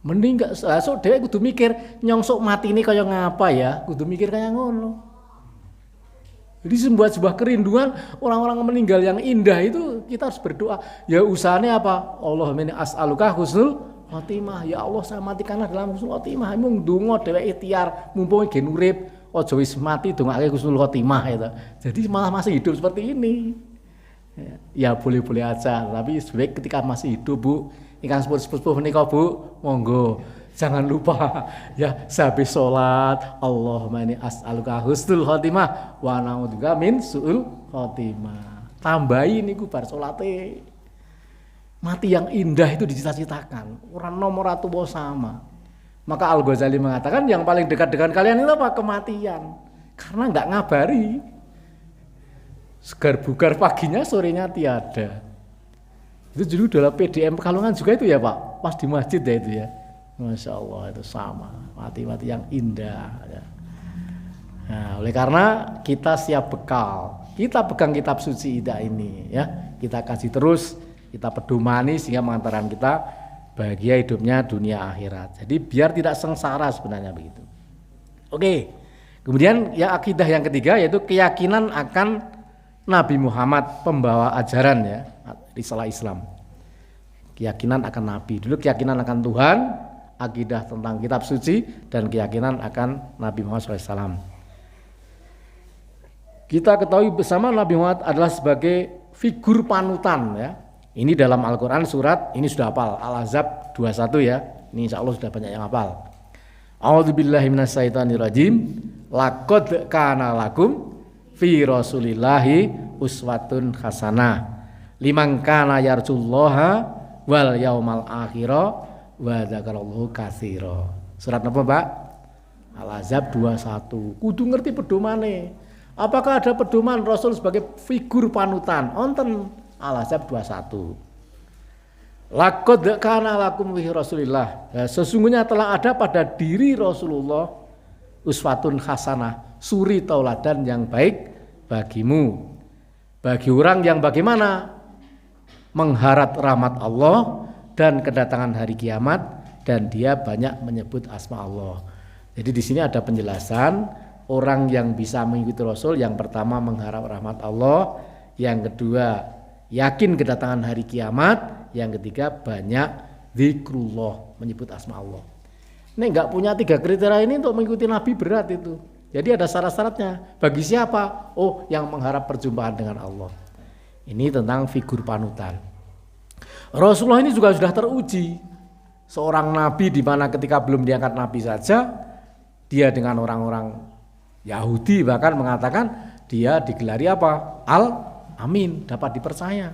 Meninggal sok dhewe kudu mikir nyongsok mati ini kaya ngapa ya? Kudu mikir kaya ngono. Jadi membuat sebuah kerinduan orang-orang meninggal yang indah itu kita harus berdoa. Ya usahanya apa? Allahumma inni as'aluka husnul khotimah. Ya Allah saya matikanlah dalam husnul khotimah. Mung donga dheweke ikhtiar mumpung gen urip aja wis mati dongake husnul khotimah itu. Jadi malah masih hidup seperti ini. Ya boleh-boleh aja, tapi sebaik ketika masih hidup Bu, ingkang sepuh-sepuh menika Bu, monggo. Jangan lupa ya sehabis sholat Allahumma inni as'aluka husnul khotimah wa na'udzubika min su'ul khotimah. Tambahi niku bar sholate. Mati yang indah itu dicita-citakan. Orang nomor satu sama. Maka Al-Ghazali mengatakan yang paling dekat dengan kalian itu apa? Kematian. Karena enggak ngabari. segar bugar paginya, sorenya tiada. Itu dulu dalam PDM Pekalongan juga itu ya Pak, pas di masjid ya itu ya. Masya Allah, itu sama, mati-mati yang indah ya. Nah, oleh karena kita siap bekal, kita pegang kitab suci Ida ini ya, kita kasih terus, kita pedomani sehingga mengantarkan kita bahagia hidupnya dunia akhirat. Jadi biar tidak sengsara sebenarnya begitu. Oke, kemudian ya akidah yang ketiga yaitu keyakinan akan Nabi Muhammad pembawa ajaran ya, risalah Islam. Keyakinan akan Nabi, dulu keyakinan akan Tuhan, akidah tentang kitab suci, dan keyakinan akan Nabi Muhammad SAW. Kita ketahui bersama Nabi Muhammad adalah sebagai figur panutan ya. Ini dalam Al-Quran surat, ini sudah hafal, Al-Ahzab 21 ya. Ini insya Allah sudah banyak yang hafal. A'udzubillahi minasyaitonirrajim. Laqad kana lakum fi rasulillahi uswatun hasanah liman kana yarjullaha wal yaumal akhira wa dzakarallahu katsira. Surat apa, Pak? Al-Ahzab 21. Kudu ngerti pedomane. Apakah ada pedoman Rasul sebagai figur panutan? Onten Al-Ahzab 21. Laqad kana lakum fi Rasulillah. Ya, sesungguhnya telah ada pada diri Rasulullah uswatun hasanah, suri tauladan yang baik bagimu. Bagi orang yang bagaimana? Mengharap rahmat Allah dan kedatangan hari kiamat, dan dia banyak menyebut asma Allah. Jadi di sini ada penjelasan orang yang bisa mengikuti Rasul, yang pertama mengharap rahmat Allah, yang kedua yakin kedatangan hari kiamat, yang ketiga banyak zikrullah, menyebut asma Allah. Ini enggak punya 3 kriteria ini untuk mengikuti Nabi berat itu. Jadi ada syarat-syaratnya. Bagi siapa? Oh, yang mengharap perjumpaan dengan Allah. Ini tentang figur panutan. Rasulullah ini juga sudah teruji. Seorang nabi di mana ketika belum diangkat nabi saja, dia dengan orang-orang Yahudi bahkan mengatakan dia digelari apa? Al-Amin, dapat dipercaya.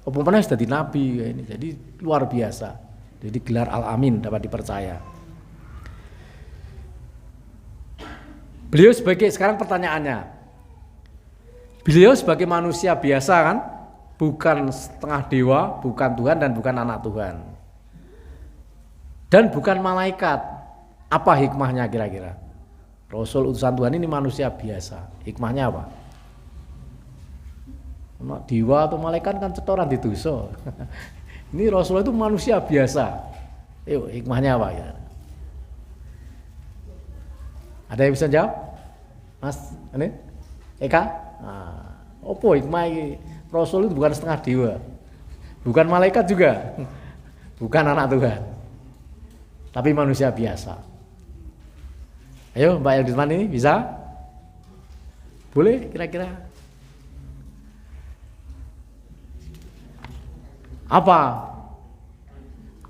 Umpamanya sudah di nabi ini, jadi luar biasa. Jadi gelar Al-Amin, dapat dipercaya. Beliau sebagai, sekarang pertanyaannya, beliau sebagai manusia biasa kan, bukan setengah dewa, bukan Tuhan dan bukan anak Tuhan, dan bukan malaikat. Apa hikmahnya kira-kira? Rasul utusan Tuhan ini manusia biasa, hikmahnya apa? Dewa atau malaikat kan cetoran di dosa. Ini Rasul itu manusia biasa. Yuk, hikmahnya apa ya? Ada yang bisa jawab? Mas, ini? Eka? Nah, opo hikmah ini? Rasul itu bukan setengah dewa, bukan malaikat juga, bukan anak Tuhan, tapi manusia biasa. Ayo Mbak Eldisman ini bisa? Boleh kira-kira? Apa?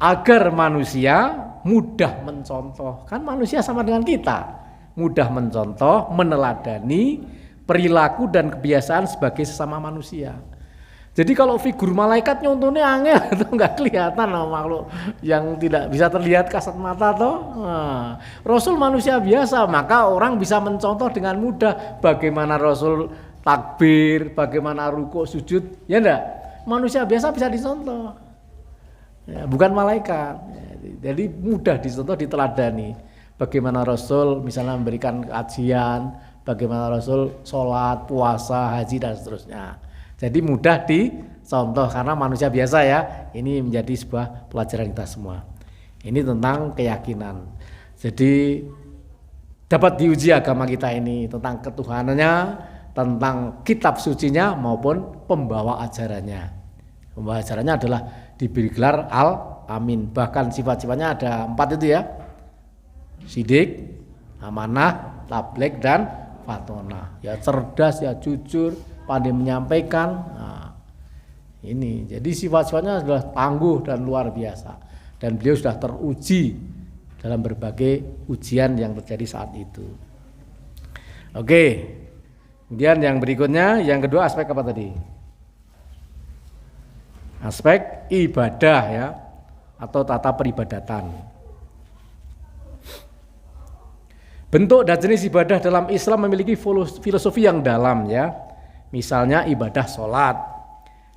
Agar manusia mudah mencontoh, kan manusia sama dengan kita, mudah mencontoh, meneladani perilaku dan kebiasaan sebagai sesama manusia. Jadi kalau figur malaikat nyontohnya angel itu nggak kelihatan makhluk yang tidak bisa terlihat kasat mata toh. Nah, Rasul manusia biasa, maka orang bisa mencontoh dengan mudah bagaimana Rasul takbir, bagaimana rukuk sujud, ya enggak? Manusia biasa bisa dicontoh. Ya, bukan malaikat. Jadi mudah dicontoh, diteladani. Bagaimana Rasul misalnya memberikan kajian, bagaimana Rasul sholat, puasa, haji dan seterusnya. Jadi mudah dicontoh karena manusia biasa ya. Ini menjadi sebuah pelajaran kita semua. Ini tentang keyakinan. Jadi dapat diuji agama kita ini tentang ketuhanannya, tentang kitab sucinya maupun pembawa ajarannya. Pembawa ajarannya adalah diberi gelar Al-Amin. Bahkan sifat-sifatnya ada 4 itu ya. Sidik, amanah, tabligh dan fatonah. Ya cerdas, ya jujur, pandai menyampaikan. Nah, ini jadi sifat-sifatnya adalah tangguh dan luar biasa, dan beliau sudah teruji dalam berbagai ujian yang terjadi saat itu. Oke, kemudian yang berikutnya, yang kedua aspek apa tadi? Aspek ibadah ya, atau tata peribadatan. Bentuk dan jenis ibadah dalam Islam memiliki filosofi yang dalam ya. Misalnya ibadah sholat,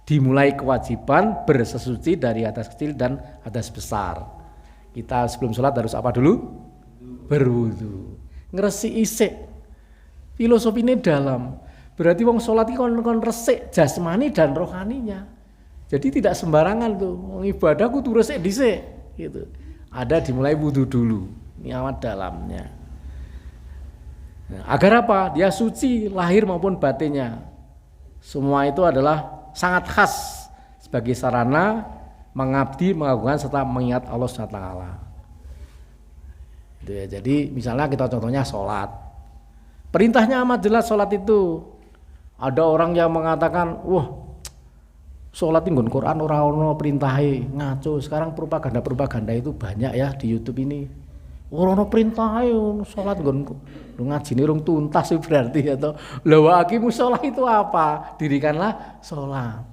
dimulai kewajiban bersesuci dari hadas kecil dan hadas besar. Kita sebelum sholat harus apa dulu? Berwudu. Ngresi isik. Filosofinya dalam. Berarti wong sholat itu kon resik jasmani dan rohaninya. Jadi tidak sembarangan tuh. Wong ibadah kudu resik dhisik gitu. Ada dimulai wudu dulu. Ini amat dalamnya. Nah, agar apa? Dia suci lahir maupun batinnya. Semua itu adalah sangat khas sebagai sarana mengabdi, mengagungkan serta mengingat Allah SWT. Itu ya. Jadi misalnya kita contohnya sholat. Perintahnya amat jelas sholat itu. Ada orang yang mengatakan, wah sholat nggon Quran ora ono perintahe, ngaco. Sekarang propaganda itu banyak ya di YouTube ini. Ora ono perintahe sholat nggon ngajine urung tuntas berarti atau la wa aqimus shalah itu apa? Dirikanlah sholat.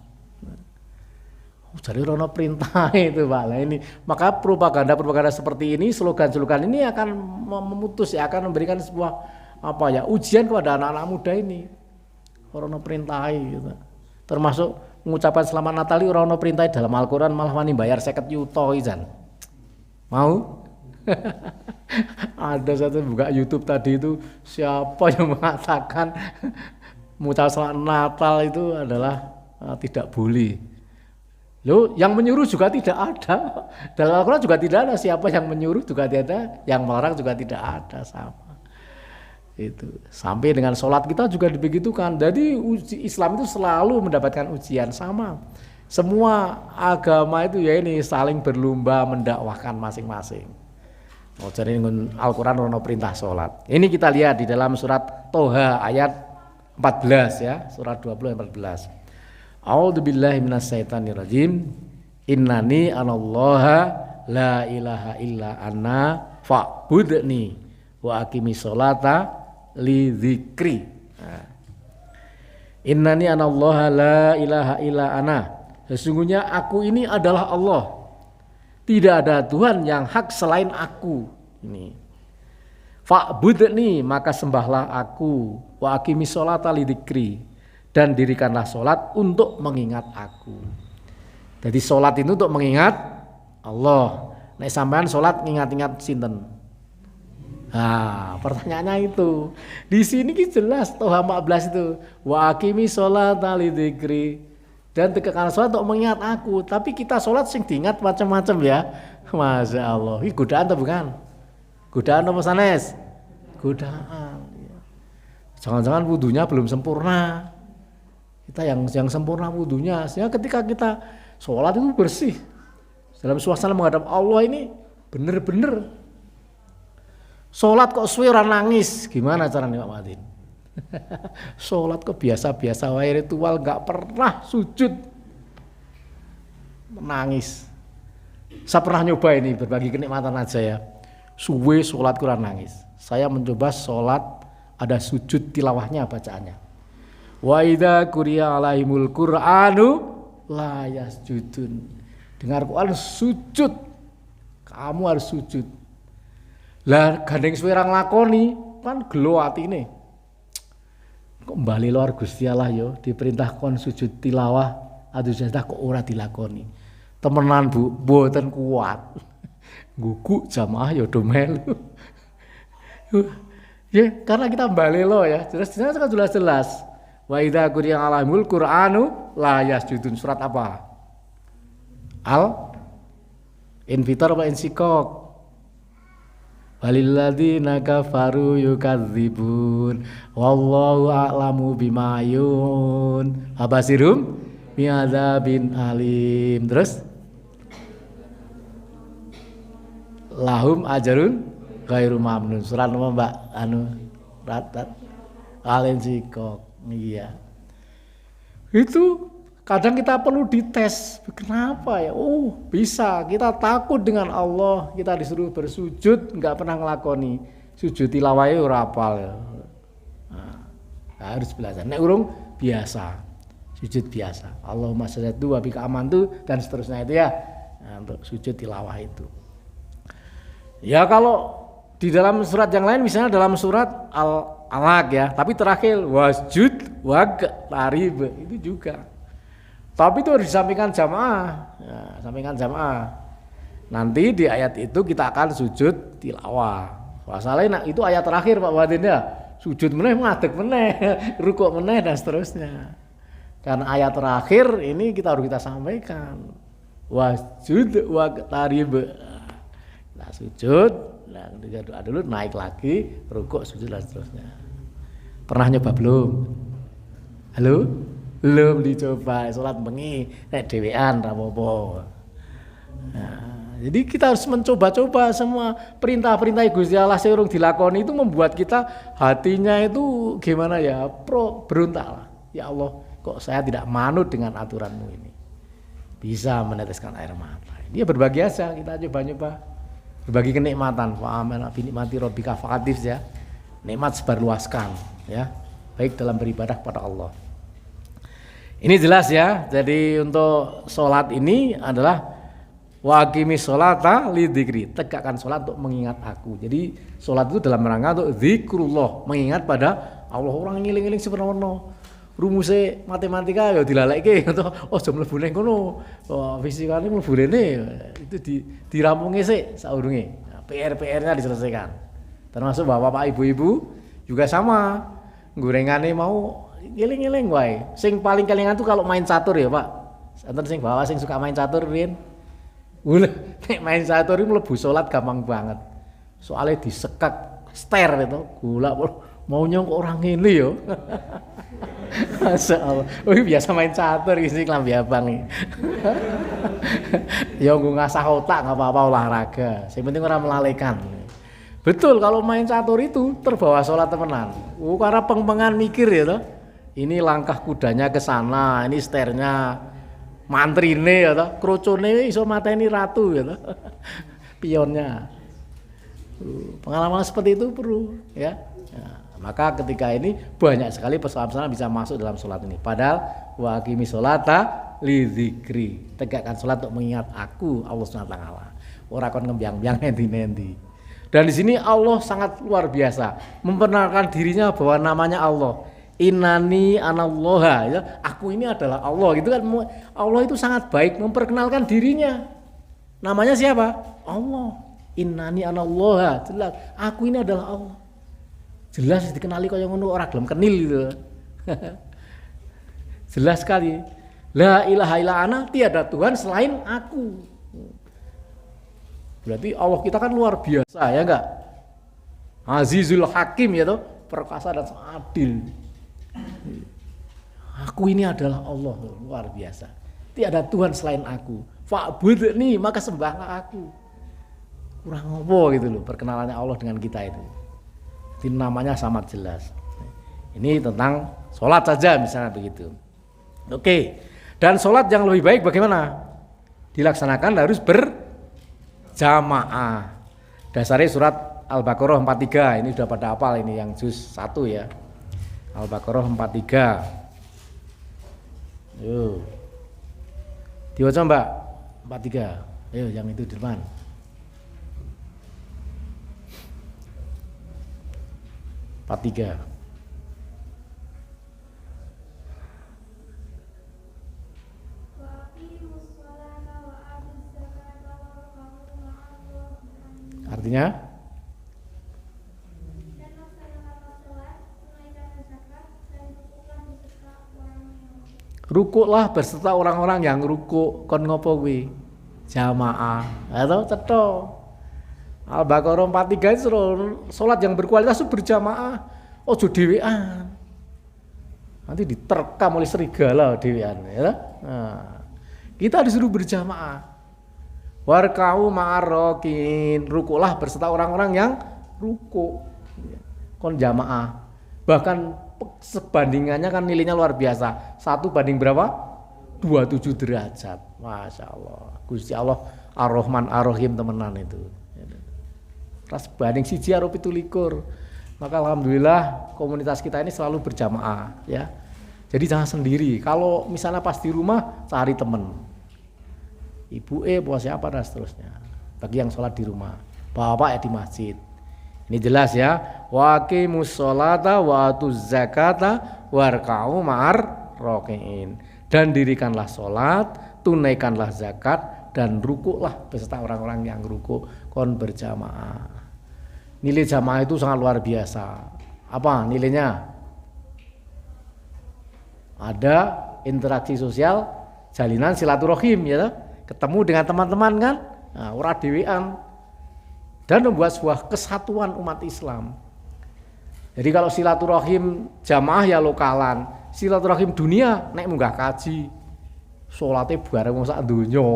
Jadi ora ono perintahe itu Pak. Lah ini maka propaganda seperti ini, slogan-slogan ini akan memutus ya, akan memberikan sebuah apa ya, ujian kepada anak-anak muda ini. Ora ono perintahe gitu. Termasuk mengucapkan selamat Natal ora ono perintah dalam Al-Qur'an, malah wani bayar 50 juta izan. Mau? Ada satu buka YouTube tadi itu, siapa yang mengatakan mengucapkan selamat Natal itu adalah tidak boleh. Loh, yang menyuruh juga tidak ada. Dalam Al-Qur'an juga tidak ada, siapa yang menyuruh juga tidak ada, yang melarang juga tidak ada, sama. Itu sampai dengan sholat kita juga dibegitukan. Jadi Islam itu selalu mendapatkan ujian sama. Semua agama itu ya ini saling berlomba mendakwahkan masing-masing. Oh, jadi Al-Quran ono perintah sholat. Ini kita lihat di dalam surat Toha ayat 14 ya, surat 20 ayat 14. A'udzubillahi minasyaitonirrajim. Innani anallaha la ilaha illa ana fa'budni wa aqimis sholata li dzikri. Innani anallaha la ilaha illa ana. Sesungguhnya aku ini adalah Allah. Tidak ada Tuhan yang hak selain aku. Ini. Fa'budni, maka sembahlah aku. Wa aqimis sholata li dzikri. Dan dirikanlah sholat untuk mengingat aku. Jadi sholat itu untuk mengingat Allah. Nek sampean sholat ngingat-ingat sinten? Nah, pertanyaannya itu. Di sini jelas Toha 14 itu. Wa aqimis sholata li dzikri. Dan tekan sholat untuk mengingat aku. Tapi kita sholat sing diingat macam-macam ya. Masya Allah. Ini godaan atau bukan? Godaan apa sanes? Godaan. Jangan-jangan wudunya belum sempurna. Kita yang sempurna wudunya. Sehingga ketika kita sholat itu bersih. Dalam suasana menghadap Allah ini benar-benar. Sholat kok suwe ora nangis. Gimana caranya Pak Madin? Sholat kok biasa-biasa wae, ritual gak pernah sujud menangis. Saya pernah nyoba ini berbagi kenikmatan aja ya. Suwe sholat kurang nangis. Saya mencoba sholat ada sujud tilawahnya bacaannya. Wa idza quriya alaihimul qur'anu la yasjudun. Dengar Quran sujud. Kamu harus sujud. Lah gandeng suwe ra nglakoni kan gelo atine. Kok bali luar Gusti Allah yo diperintah kon sujud tilawah adu sajdah kok ora dilakoni. Temenan Bu, mboten kuat. Guguk jamaah yo do melu. Ya, karena kita bali lo ya. Jelas-jelas. Wa idza quriya alaihimul qur'anu la yasjudun. Surat apa? Infitar apa Insikok? Walilladzina kafaru yukadzibun wallahu a'lamu bima yun abasirum bi'adzabin alim. Terus lahum ajarun ghairu mamnun. Surat apa Mbak? Ratat Al-Insikok. Iya. Itu kadang kita perlu dites. Kenapa ya? Oh bisa. Kita takut dengan Allah. Kita disuruh bersujud, nggak pernah ngelakoni. Sujud tilawah ora hafal. Nah, harus belajar. Nek urung biasa. Sujud biasa. Allahumma sajadtu wa bika amantu dan seterusnya itu ya. Nah, untuk sujud tilawah itu. Ya kalau di dalam surat yang lain misalnya dalam surat falak ya. Tapi terakhir wasjud waqtarib itu juga. Tapi itu harus disampaikan jamaah. Ya, sampaikan jamaah. Nanti di ayat itu kita akan sujud tilawah. Masalahnya itu ayat terakhir Pak Wadin ya. Sujud meneh ngadeg meneh, rukuk meneh dan seterusnya. Karena ayat terakhir ini kita sampaikan. Wasjud waqtarib. Nah, sujud, nah doa dulu naik lagi, rukuk, sujud dan seterusnya. Pernah nyoba belum? Halo? Belum dicoba salat bengi nek dhewean ra apa-apa. Nah, jadi kita harus mencoba-coba semua perintah-perintah Gusti Allah sing urung dilakoni itu membuat kita hatinya itu gimana ya? Berontak lah. Ya Allah, kok saya tidak manut dengan aturanmu ini. Bisa meneteskan air mata. Dia berbagi aja, kita coba-coba. Berbagi kenikmatan. Wa amana bi nikmati rabbika faqatif ya. Nikmat sebarluaskan ya. Baik dalam beribadah kepada Allah. Ini jelas ya. Jadi untuk sholat ini adalah waqimi sholata lidzikri. Tegakkan sholat untuk mengingat aku. Jadi sholat itu dalam rangka untuk zikrullah, mengingat pada Allah. Orang ngiling-ngiling sebenarnya rumusnya matematika ya dilalekke atau aja mlebu ning kono. Fisikane mlebu rene itu dirampungi sik saurunge. Nah, PR-nya diselesaikan. Termasuk bapak-bapak ibu-ibu juga sama. Gorengane mau ngiling-ngiling wae. Sing paling kelingan tuh kalau main catur ya, Pak. Enten sing bawa sing suka main catur riyen. Nek main catur iki mlebu salat gampang banget. Soalnya disekak ster itu, gula mau nyong kok orang ngene ya. Masya Allah. Biasa main catur iki sing lambe abang iki. Ya nggo ngasah otak enggak apa-apa olahraga. Sing penting ora melalaikan. Betul kalau main catur itu terbawa sholat temenan. Karena peng-pengan mikir ya toh. Ini langkah kudanya ke sana, ini sternya mantrine ya toh. Krocone iso mateni ratu ya toh. Pionnya. Pengalaman seperti itu perlu ya. Maka ketika ini banyak sekali pesan-pesan bisa masuk dalam sholat ini. Padahal wa aqimi sholata lidzikri. Tegakkan sholat untuk mengingat aku Allah Subhanahu wa taala. Ora kon ngembyang-mbyang endi-endi. Dan di sini Allah sangat luar biasa memperkenalkan dirinya bahwa namanya Allah. Innani anallaha ya. Aku ini adalah Allah gitu kan. Allah itu sangat baik memperkenalkan dirinya. Namanya siapa? Allah. Innani anallaha. Jelas aku ini adalah Allah. Jelas dikenali kaya ngono ora gelem kenil gitu. Jelas sekali. La ilaha illa ana, tiada Tuhan selain aku. Berarti Allah kita kan luar biasa ya enggak? Azizul Hakim ya toh, perkasa dan adil. Aku ini adalah Allah, luar biasa. Tiada Tuhan selain aku. Fa'budni, maka sembahlah aku. Kurang apa gitu loh perkenalannya Allah dengan kita itu. Jadi namanya sangat jelas. Ini tentang sholat saja misalnya begitu. Oke. Dan sholat yang lebih baik bagaimana? Dilaksanakan harus berjamaah. Dasarnya surat Al-Baqarah 43. Ini sudah pada hafal ini yang juz 1 ya. Al-Baqarah 43. Yuk. Dibaca Mbak 43. Ayo yang itu di depan. Artinya rukuklah berserta orang-orang yang rukuk kon ngopo kuwi jamaah atau cetha. Al-Baqarah 43 itu salat yang berkualitas itu berjamaah, ojo dhewean. Nanti diterkam oleh serigala dhewean ya. Nah, kita disuruh berjamaah. Warka'u ma'arrakin, rukuklah berserta orang-orang yang rukuk. Kon jamaah. Bahkan sebandingannya kan nilainya luar biasa. 1 banding berapa? 27 derajat. Masya Allah. Gusti Allah Ar-Rahman Ar-Rahim temenan itu. Ras banding 1/17. Maka alhamdulillah komunitas kita ini selalu berjamaah ya. Jadi jangan sendiri. Kalau misalnya pas di rumah cari teman. Ibu bawa siapa dan seterusnya. Bagi yang sholat di rumah, bapak ya di masjid. Ini jelas ya. Wa aqimus sholata wa atuz zakata warka'u ma'ar raki'in. Dan dirikanlah sholat, tunaikanlah zakat, dan rukuklah beserta orang-orang yang rukuk kon berjamaah. Nilai jamaah itu sangat luar biasa. Apa nilainya? Ada interaksi sosial, jalinan silaturahim ya, ketemu dengan teman-teman kan, ora dhewean, dan membuat sebuah kesatuan umat Islam. Jadi kalau silaturahim jamaah ya lokalan, silaturahim dunia nek munggah kaji, salate bareng wong sak donya.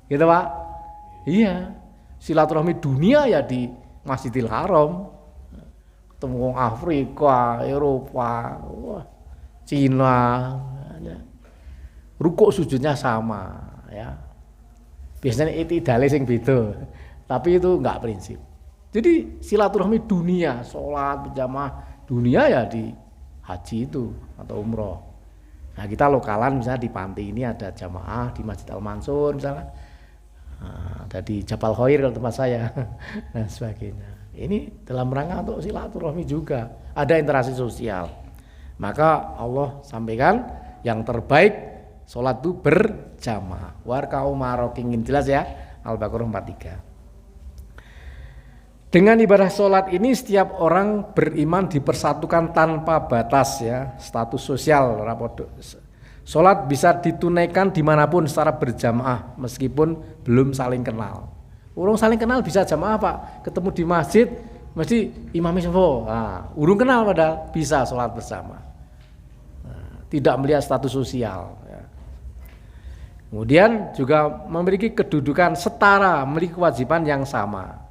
Gitu Pak? Iya. Silaturahmi dunia ya di Masjidil Haram. Ketemu wong Afrika, Eropa, Cina. Rukuk sujudnya sama ya. Biasanya itidale sing beda. Tapi itu enggak prinsip. Jadi silaturahmi dunia, sholat berjamaah dunia ya di haji itu atau umroh. Nah kita lokalan misalnya di Panti ini ada jamaah di Masjid Al-Mansur misalnya, ada di Jabal Khair kalau tempat saya dan sebagainya. Ini dalam rangka untuk silaturahmi juga, ada interaksi sosial. Maka Allah sampaikan yang terbaik sholat itu berjamaah. Warka'u ma'arokingin, jelas ya, Al-Baqarah 43. Dengan ibadah sholat ini setiap orang beriman dipersatukan tanpa batas ya, status sosial. Sholat bisa ditunaikan dimanapun secara berjamaah meskipun belum saling kenal. Urung saling kenal bisa jamaah Pak, ketemu di masjid mesti imamnya semua. Urung kenal padahal bisa sholat bersama. Tidak melihat status sosial. Ya. Kemudian juga memiliki kedudukan setara, memiliki kewajiban yang sama.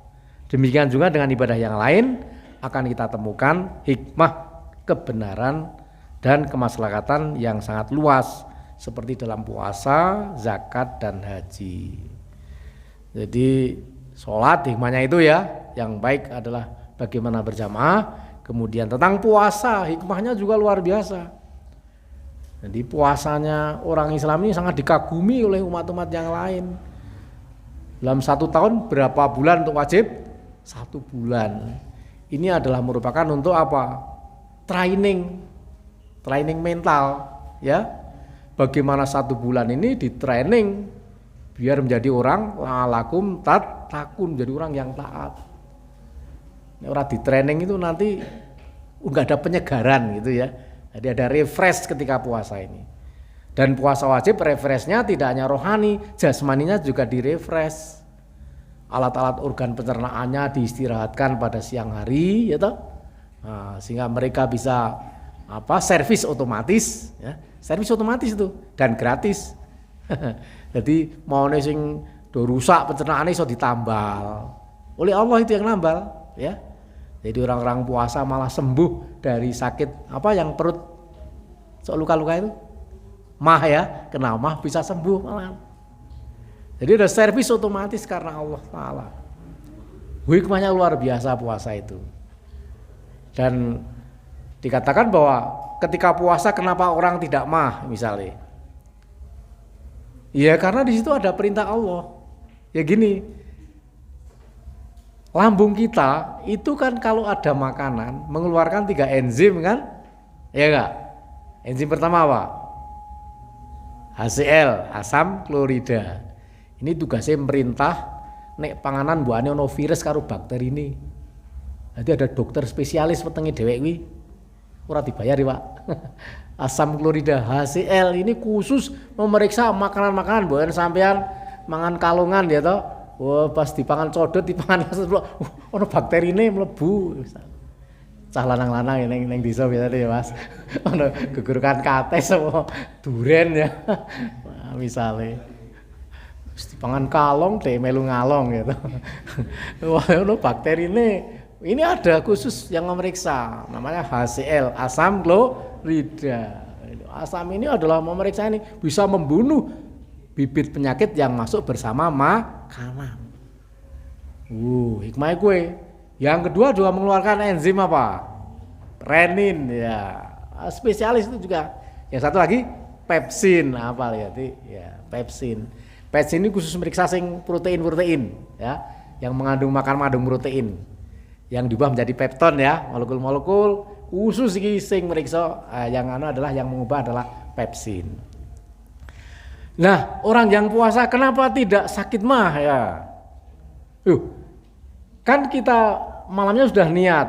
Demikian juga dengan ibadah yang lain akan kita temukan hikmah, kebenaran, dan kemaslahatan yang sangat luas seperti dalam puasa, zakat, dan haji. Jadi sholat hikmahnya itu ya, yang baik adalah bagaimana berjamaah. Kemudian tentang puasa hikmahnya juga luar biasa. Jadi puasanya orang Islam ini sangat dikagumi oleh umat-umat yang lain. Dalam 1 tahun berapa bulan untuk wajib? 1 bulan. Ini adalah merupakan untuk apa? Training mental ya. Bagaimana 1 bulan ini di training biar menjadi orang la'alakum tattaqun, menjadi orang yang taat. Orang di training itu nanti enggak ada penyegaran gitu ya. Jadi ada refresh ketika puasa ini. Dan puasa wajib refreshnya tidak hanya rohani, jasmaninya juga direfresh. Alat-alat organ pencernaannya diistirahatkan pada siang hari ya toh. Nah, sehingga mereka bisa servis otomatis ya. Servis otomatis itu dan gratis. Jadi mau sing do rusak pencernaannya iso ditambal. Oleh Allah itu yang nambal ya. Jadi orang-orang puasa malah sembuh dari sakit yang perut luka-luka itu. Mah ya, kena mah bisa sembuh malah. Jadi ada servis otomatis karena Allah Ta'ala. Hikmahnya luar biasa puasa itu. Dan dikatakan bahwa ketika puasa kenapa orang tidak mah misalnya. Ya karena di situ ada perintah Allah. Ya gini, lambung kita itu kan kalau ada makanan mengeluarkan 3 enzim kan? Ya enggak? Enzim pertama apa? HCl, asam klorida. Ini tugasnya merintah nek panganan buahane ono virus karo bakteri ini. Jadi ada dokter spesialis wetenge dhewek kuwi ora dibayar ya, Pak. Asam klorida HCl ini khusus memeriksa makanan-makanan bukan sampean mangan kalongan ya toh. Wah, pas dipangan codot dipangan ono bakteri ini mlebu. Cah lanang-lanang ning desa biasane ya, Mas. Ono gegurukan kates apa duren ya. Misale dipangan kalong deh melu ngalong gitu. Wah, ono bakteri ini ada khusus yang memeriksa namanya HCl, asam klorida. Asam ini adalah memeriksa ini bisa membunuh bibit penyakit yang masuk bersama makanan. Hikmahnya gue. Yang kedua juga mengeluarkan enzim apa? Renin ya. Spesialis itu juga. Yang satu lagi pepsin apa ya? Pepsin. Pepsin ini khusus meriksa sing protein ya, yang mengandung protein. yang diubah menjadi pepton ya, molekul-molekul khusus iki sing meriksa yang adalah yang mengubah adalah pepsin. Nah, orang yang puasa kenapa tidak sakit mah ya? Kan kita malamnya sudah niat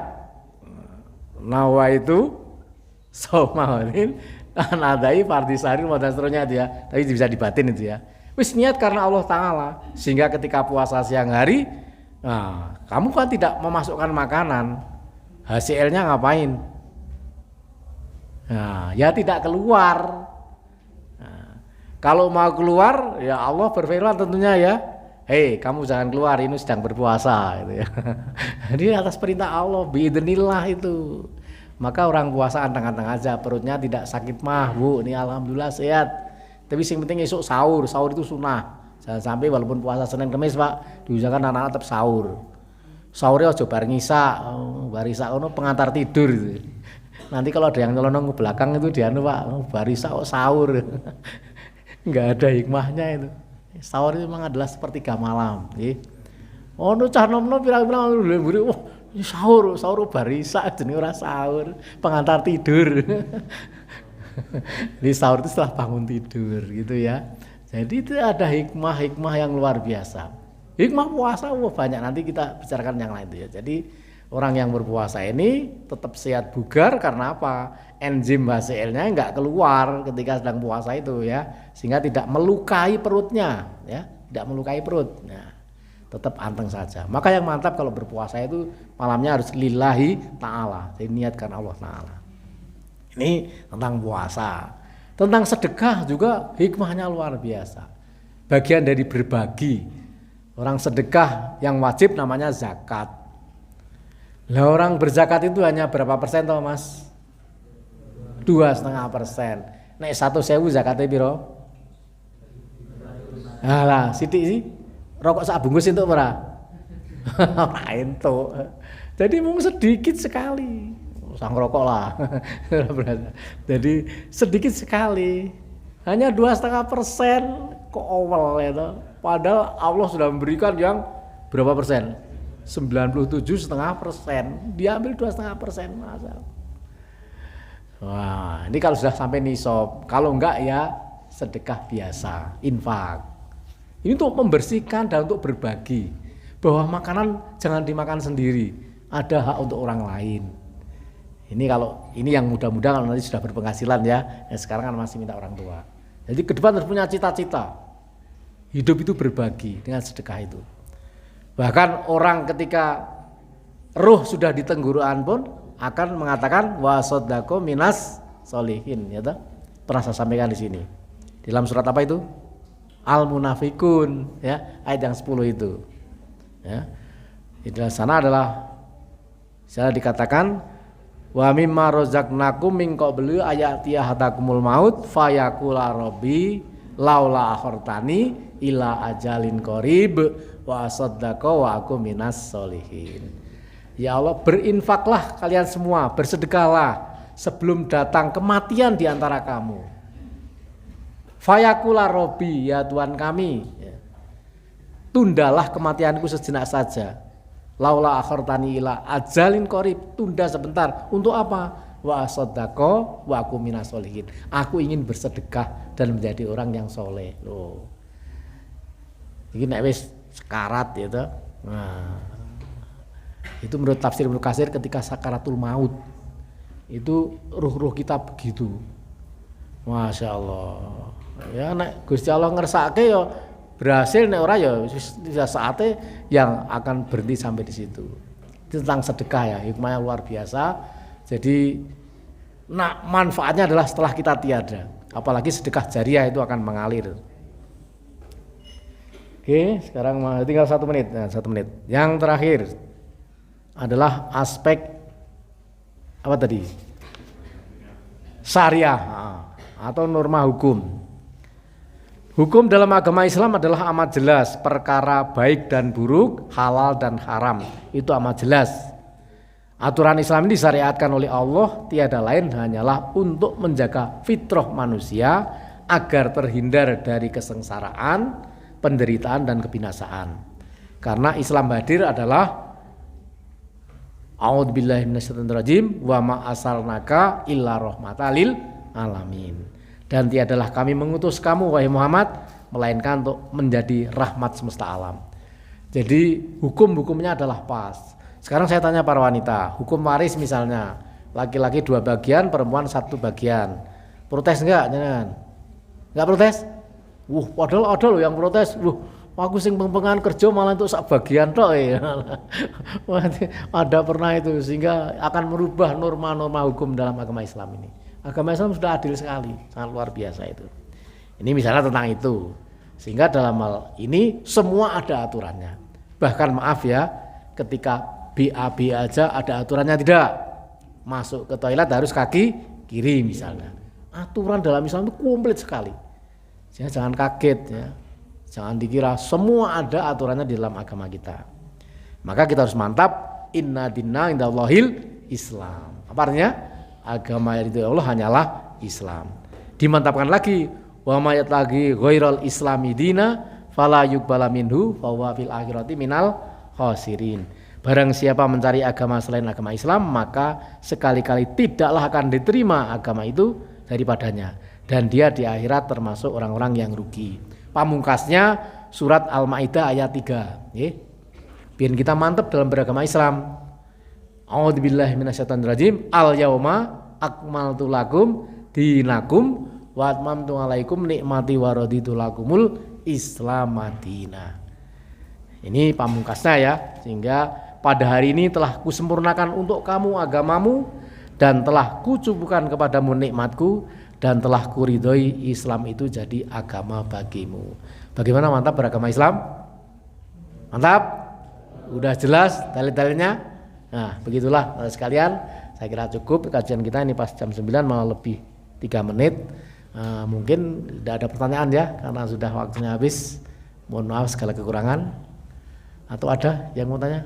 nawa itu somaholin anadai fardisari dan seterusnya itu ya, tapi bisa dibatin itu ya. Wis niat karena Allah Ta'ala, sehingga ketika puasa siang hari, nah, kamu kan tidak memasukkan makanan, hasilnya ngapain? Nah, ya tidak keluar. Nah, kalau mau keluar, ya Allah berfirman tentunya ya, hei kamu jangan keluar, ini sedang berpuasa gitu ya. Jadi atas perintah Allah, biidznillah itu. Maka orang puasa anteng-anteng aja, perutnya tidak sakit mah bu, ini alhamdulillah sehat. Tapi yang penting esok sahur itu sunnah. Jangan sampai walaupun puasa Senin Kamis Pak, diusahakan anak-anak tetap sahur. Sahurnya aja bar ngisa, ono pengantar tidur gitu. Nanti kalau ada yang nyelonong ke belakang itu dianu Pak, barisa sahur. Enggak ada hikmahnya itu. Sahur itu memang adalah sepertiga malam, nggih. Ono cah nom-nom pirang-pirang mburi, wah, sahur barisa jenenge ora sahur, pengantar tidur. Di sahur itu setelah bangun tidur gitu ya. Jadi itu ada hikmah yang luar biasa. Hikmah puasa banyak, nanti kita bicarakan yang lain itu ya. Jadi orang yang berpuasa ini tetap sehat bugar karena apa? Enzim HCl-nya enggak keluar ketika sedang puasa itu ya, sehingga tidak melukai perutnya ya, tidak melukai perut. Nah, tetap anteng saja. Maka yang mantap kalau berpuasa itu malamnya harus lillahi ta'ala, jadi niatkan Allah Ta'ala. Ini tentang puasa. Tentang sedekah juga hikmahnya luar biasa. Bagian dari berbagi. Orang sedekah yang wajib namanya zakat. Lah orang berzakat itu hanya berapa persen toh Mas? 2,5%. Nek 1.000 zakatnya piro? Alah, sithik sih. Rokok sak bungkus itu ora? Ora entuk. Jadi mung sedikit sekali. Sang rokok lah. Jadi sedikit sekali. Hanya 2,5% kok awal itu. Padahal Allah sudah memberikan yang berapa persen? 97,5%. Diambil 2,5%, masa. Wah, ini kalau sudah sampai nisab. Kalau enggak ya sedekah biasa, infak. Ini untuk membersihkan dan untuk berbagi. Bahwa makanan jangan dimakan sendiri, ada hak untuk orang lain. Ini kalau ini yang muda-muda kalau nanti sudah berpenghasilan ya, sekarang kan masih minta orang tua. Jadi ke depan harus punya cita-cita. Hidup itu berbagi dengan sedekah itu. Bahkan orang ketika ruh sudah di tenggorokan pun akan mengatakan wa sadaqo minas solihin, ya toh? Pernah saya sampaikan di sini. Dalam surat apa itu? Al-Munafikun, ya, ayat yang 10 itu. Ya. Di dalam sana adalah saya dikatakan wa mimma razaqnakum min qablu ayatiya hatakumul maut fayaqula rabbi laula akhartani ila ajalin qarib wa saddaqa wa aku minas solihin. Ya Allah, berinfaklah kalian semua, bersedekahlah sebelum datang kematian di antara kamu. Fayaqula rabbi, ya Tuhan kami, tundalah kematianku sejenak saja. Laula akhartani ila ajalin qarib, tunda sebentar. Untuk apa? Wa saddaqa wa aku minas solihin. Aku ingin bersedekah dan menjadi orang yang soleh. Loh. Iki nek wis sekarat gitu. Nah, itu menurut tafsir Ibnu Katsir ketika sakaratul maut. Itu ruh-ruh kita begitu. Masya Allah. Ya nek Gusti Allah ngersake ya berhasil, nek ora ya bisa saatnya yang akan berhenti sampai di situ. Itu tentang sedekah ya, hikmahnya luar biasa. Jadi manfaatnya adalah setelah kita tiada. Apalagi sedekah jariah itu akan mengalir. Oke, sekarang tinggal 1 menit. Nah, 1 menit. Yang terakhir adalah aspek apa tadi? Syariah atau norma hukum. Hukum dalam agama Islam adalah amat jelas, perkara baik dan buruk, halal dan haram, itu amat jelas. Aturan Islam ini disyariatkan oleh Allah tiada lain hanyalah untuk menjaga fitrah manusia agar terhindar dari kesengsaraan, penderitaan dan kebinasaan. Karena Islam hadir adalah A'udzubillahi minasyaitonirrajim wa ma arsalnaka illa rahmatan lil alamin. Dan tiadalah kami mengutus kamu wahai Muhammad melainkan untuk menjadi rahmat semesta alam. Jadi hukum-hukumnya adalah pas. Sekarang saya tanya para wanita, hukum waris misalnya laki-laki 2 bagian, perempuan 1 bagian. Protes enggak? Jangan. Enggak protes? Padahal ada loh yang protes. Aku sing pengpengan kerja malah untuk sak bagian tok ya. Ada pernah itu, sehingga akan merubah norma-norma hukum dalam agama Islam ini. Agama Islam sudah adil sekali, sangat luar biasa itu. Ini misalnya tentang itu. Sehingga dalam hal ini semua ada aturannya. Bahkan maaf ya, ketika BAB aja ada aturannya tidak. Masuk ke toilet harus kaki kiri misalnya. Aturan dalam Islam itu komplit sekali. Jangan kaget ya. Jangan dikira semua ada aturannya di dalam agama kita. Maka kita harus mantap, inna dinna indallahil Islam. Apa artinya? Agama dari Allah hanyalah Islam. Dimantapkan lagi, wa may yatlaqi ghairal islami dina fala yuqbala minhu fa huwa fil akhirati minal khasirin. Barang siapa mencari agama selain agama Islam, maka sekali-kali tidaklah akan diterima agama itu daripadanya, dan dia di akhirat termasuk orang-orang yang rugi. Pamungkasnya surat Al-Maidah ayat 3. Biar kita mantap dalam beragama Islam. A'udzubillahi minasyaitonirrajim. Al-yauma akmaltu lakum dinakum wa atmamtu alaikum nikmati wa raditu lakumul Islam madina. Ini pamungkasnya ya. Sehingga pada hari ini telah kusempurnakan untuk kamu agamamu dan telah kucukupkan kepadamu nikmatku dan telah kuridhoi Islam itu jadi agama bagimu. Bagaimana, mantap beragama Islam? Mantap? Udah jelas dalil-dalilnya? Nah, begitulah sekalian. Saya kira cukup kajian kita ini pas jam 9 malah lebih 3 menit. Mungkin tidak ada pertanyaan ya, karena sudah waktunya habis. Mohon maaf segala kekurangan. Atau ada yang mau tanya?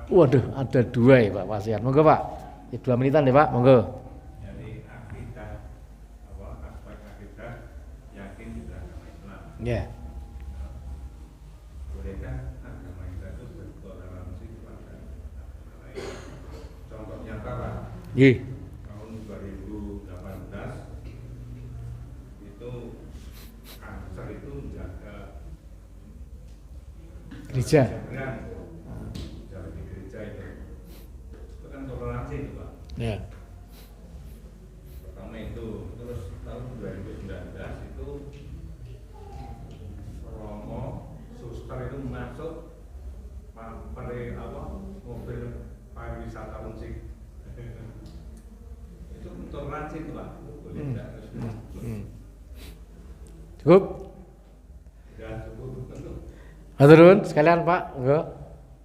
Waduh, ada 2 ya Pak Pasian. Monggo Pak. 2 menitan ya Pak, monggo. Jadi akidah, aspek akidah yakin di agama Islam. Ya. Bolehkah agama kita itu bertoleransi kepada agama lain? Contoh nyata Pak. Nggih. Tahun 2018 itu Ansar itu menjaga Gereja. Di gereja itu kan toleransi itu Pak. Ya. Pertama itu, terus tahun 2019 itu Romo suster itu masuk mobil pariwisata musik. Itu toleransi itu Pak. Boleh tidak? Cukup? Ya cukup tentu. Turun sekalian Pak, enggak?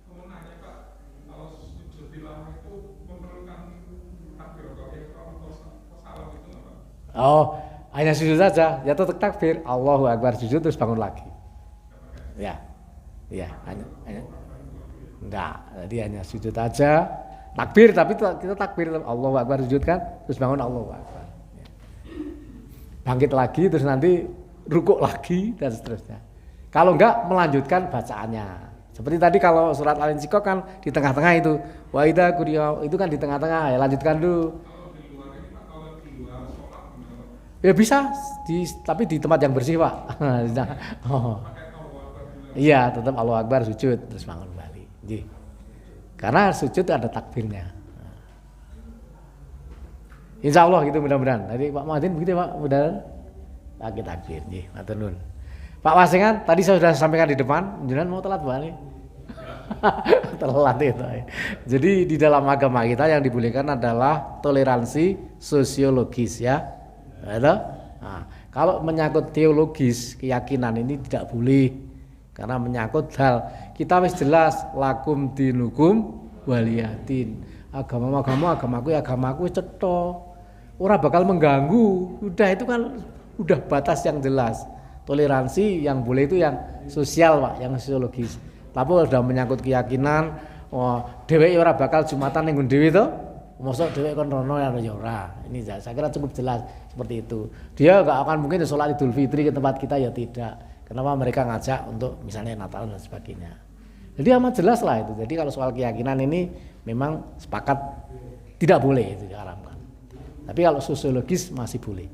Mau nanya Pak, kalau sujud tilawah itu memerlukan takbir atau ihram atau salam itu nggak Pak? Oh, hanya sujud saja, ya tetap takbir, Allahu Akbar, sujud terus bangun lagi. Ya, hanya. Enggak, jadi hanya sujud aja, takbir, tapi kita takbir Allahu Akbar, sujud kan, terus bangun Allahu Akbar. Ya. Bangkit lagi, terus nanti rukuk lagi dan seterusnya. Kalau enggak, melanjutkan bacaannya. Seperti tadi kalau surat Al-Insyikok kan di tengah-tengah itu. Wa idza quriya itu kan di tengah-tengah, ya lanjutkan dulu. Kalau di luar ini Pak, kalau di luar sholat gimana Pak? Ya bisa, tapi di tempat yang bersih Pak. Iya, tetap Allahu Akbar, sujud terus bangun kembali. Karena sujud ada takbirnya. Insya Allah gitu mudah-mudahan. Tadi Pak Muhadin begitu Pak, mudah-mudahan lagi takbir. Matur nuwun. Pak Wasingan, tadi saya sudah sampaikan di depan, jenengan mau telat balik. Telat itu. Jadi di dalam agama kita yang dibolehkan adalah toleransi sosiologis ya. Nah, kalau menyangkut teologis, keyakinan ini tidak boleh. Karena menyangkut hal kita wis jelas lakum dinukum waliyadin. Agamaku cetha. Ora bakal mengganggu. Udah itu kan udah batas yang jelas. Toleransi yang boleh itu yang sosial Pak, yang sosiologis. Tapi sudah menyangkut keyakinan, dheweke ora bakal jumatan ning dhewe to. Mosok dheweke kon rono ya ora. Ini saya kira cukup jelas seperti itu. Dia enggak akan mungkin sholat Idul Fitri ke tempat kita ya tidak. Kenapa mereka ngajak untuk misalnya Natal dan sebagainya. Jadi amat jelas lah itu. Jadi kalau soal keyakinan ini memang sepakat tidak boleh itu diharamkan. Tapi kalau sosiologis masih boleh.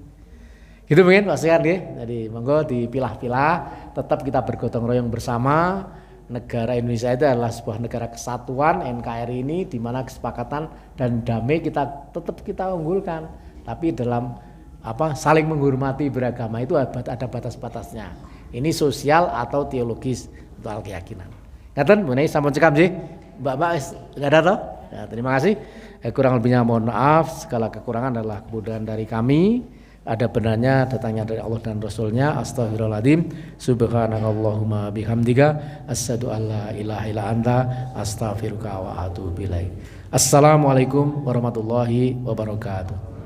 Gitu mungkin Pak Sehan ya. Jadi monggo dipilah-pilah, tetap kita bergotong royong bersama. Negara Indonesia itu adalah sebuah negara kesatuan NKRI ini, di mana kesepakatan dan damai tetap kita unggulkan. Tapi dalam saling menghormati beragama itu ada batas-batasnya. Ini sosial atau teologis soal keyakinan. Ngaten mengenai sampun cekap sih. Mbak enggak ada toh? Ya, terima kasih. Kurang lebihnya mohon maaf, segala kekurangan adalah kemudahan dari kami. Ada benarnya datangnya dari Allah dan Rasulnya. Astaghfirullahaladzim. Subhanakallahumma bihamdika asyhadu an la ilaha illa anta astaghfiruka wa atubu ilaik. Assalamualaikum warahmatullahi wabarakatuh.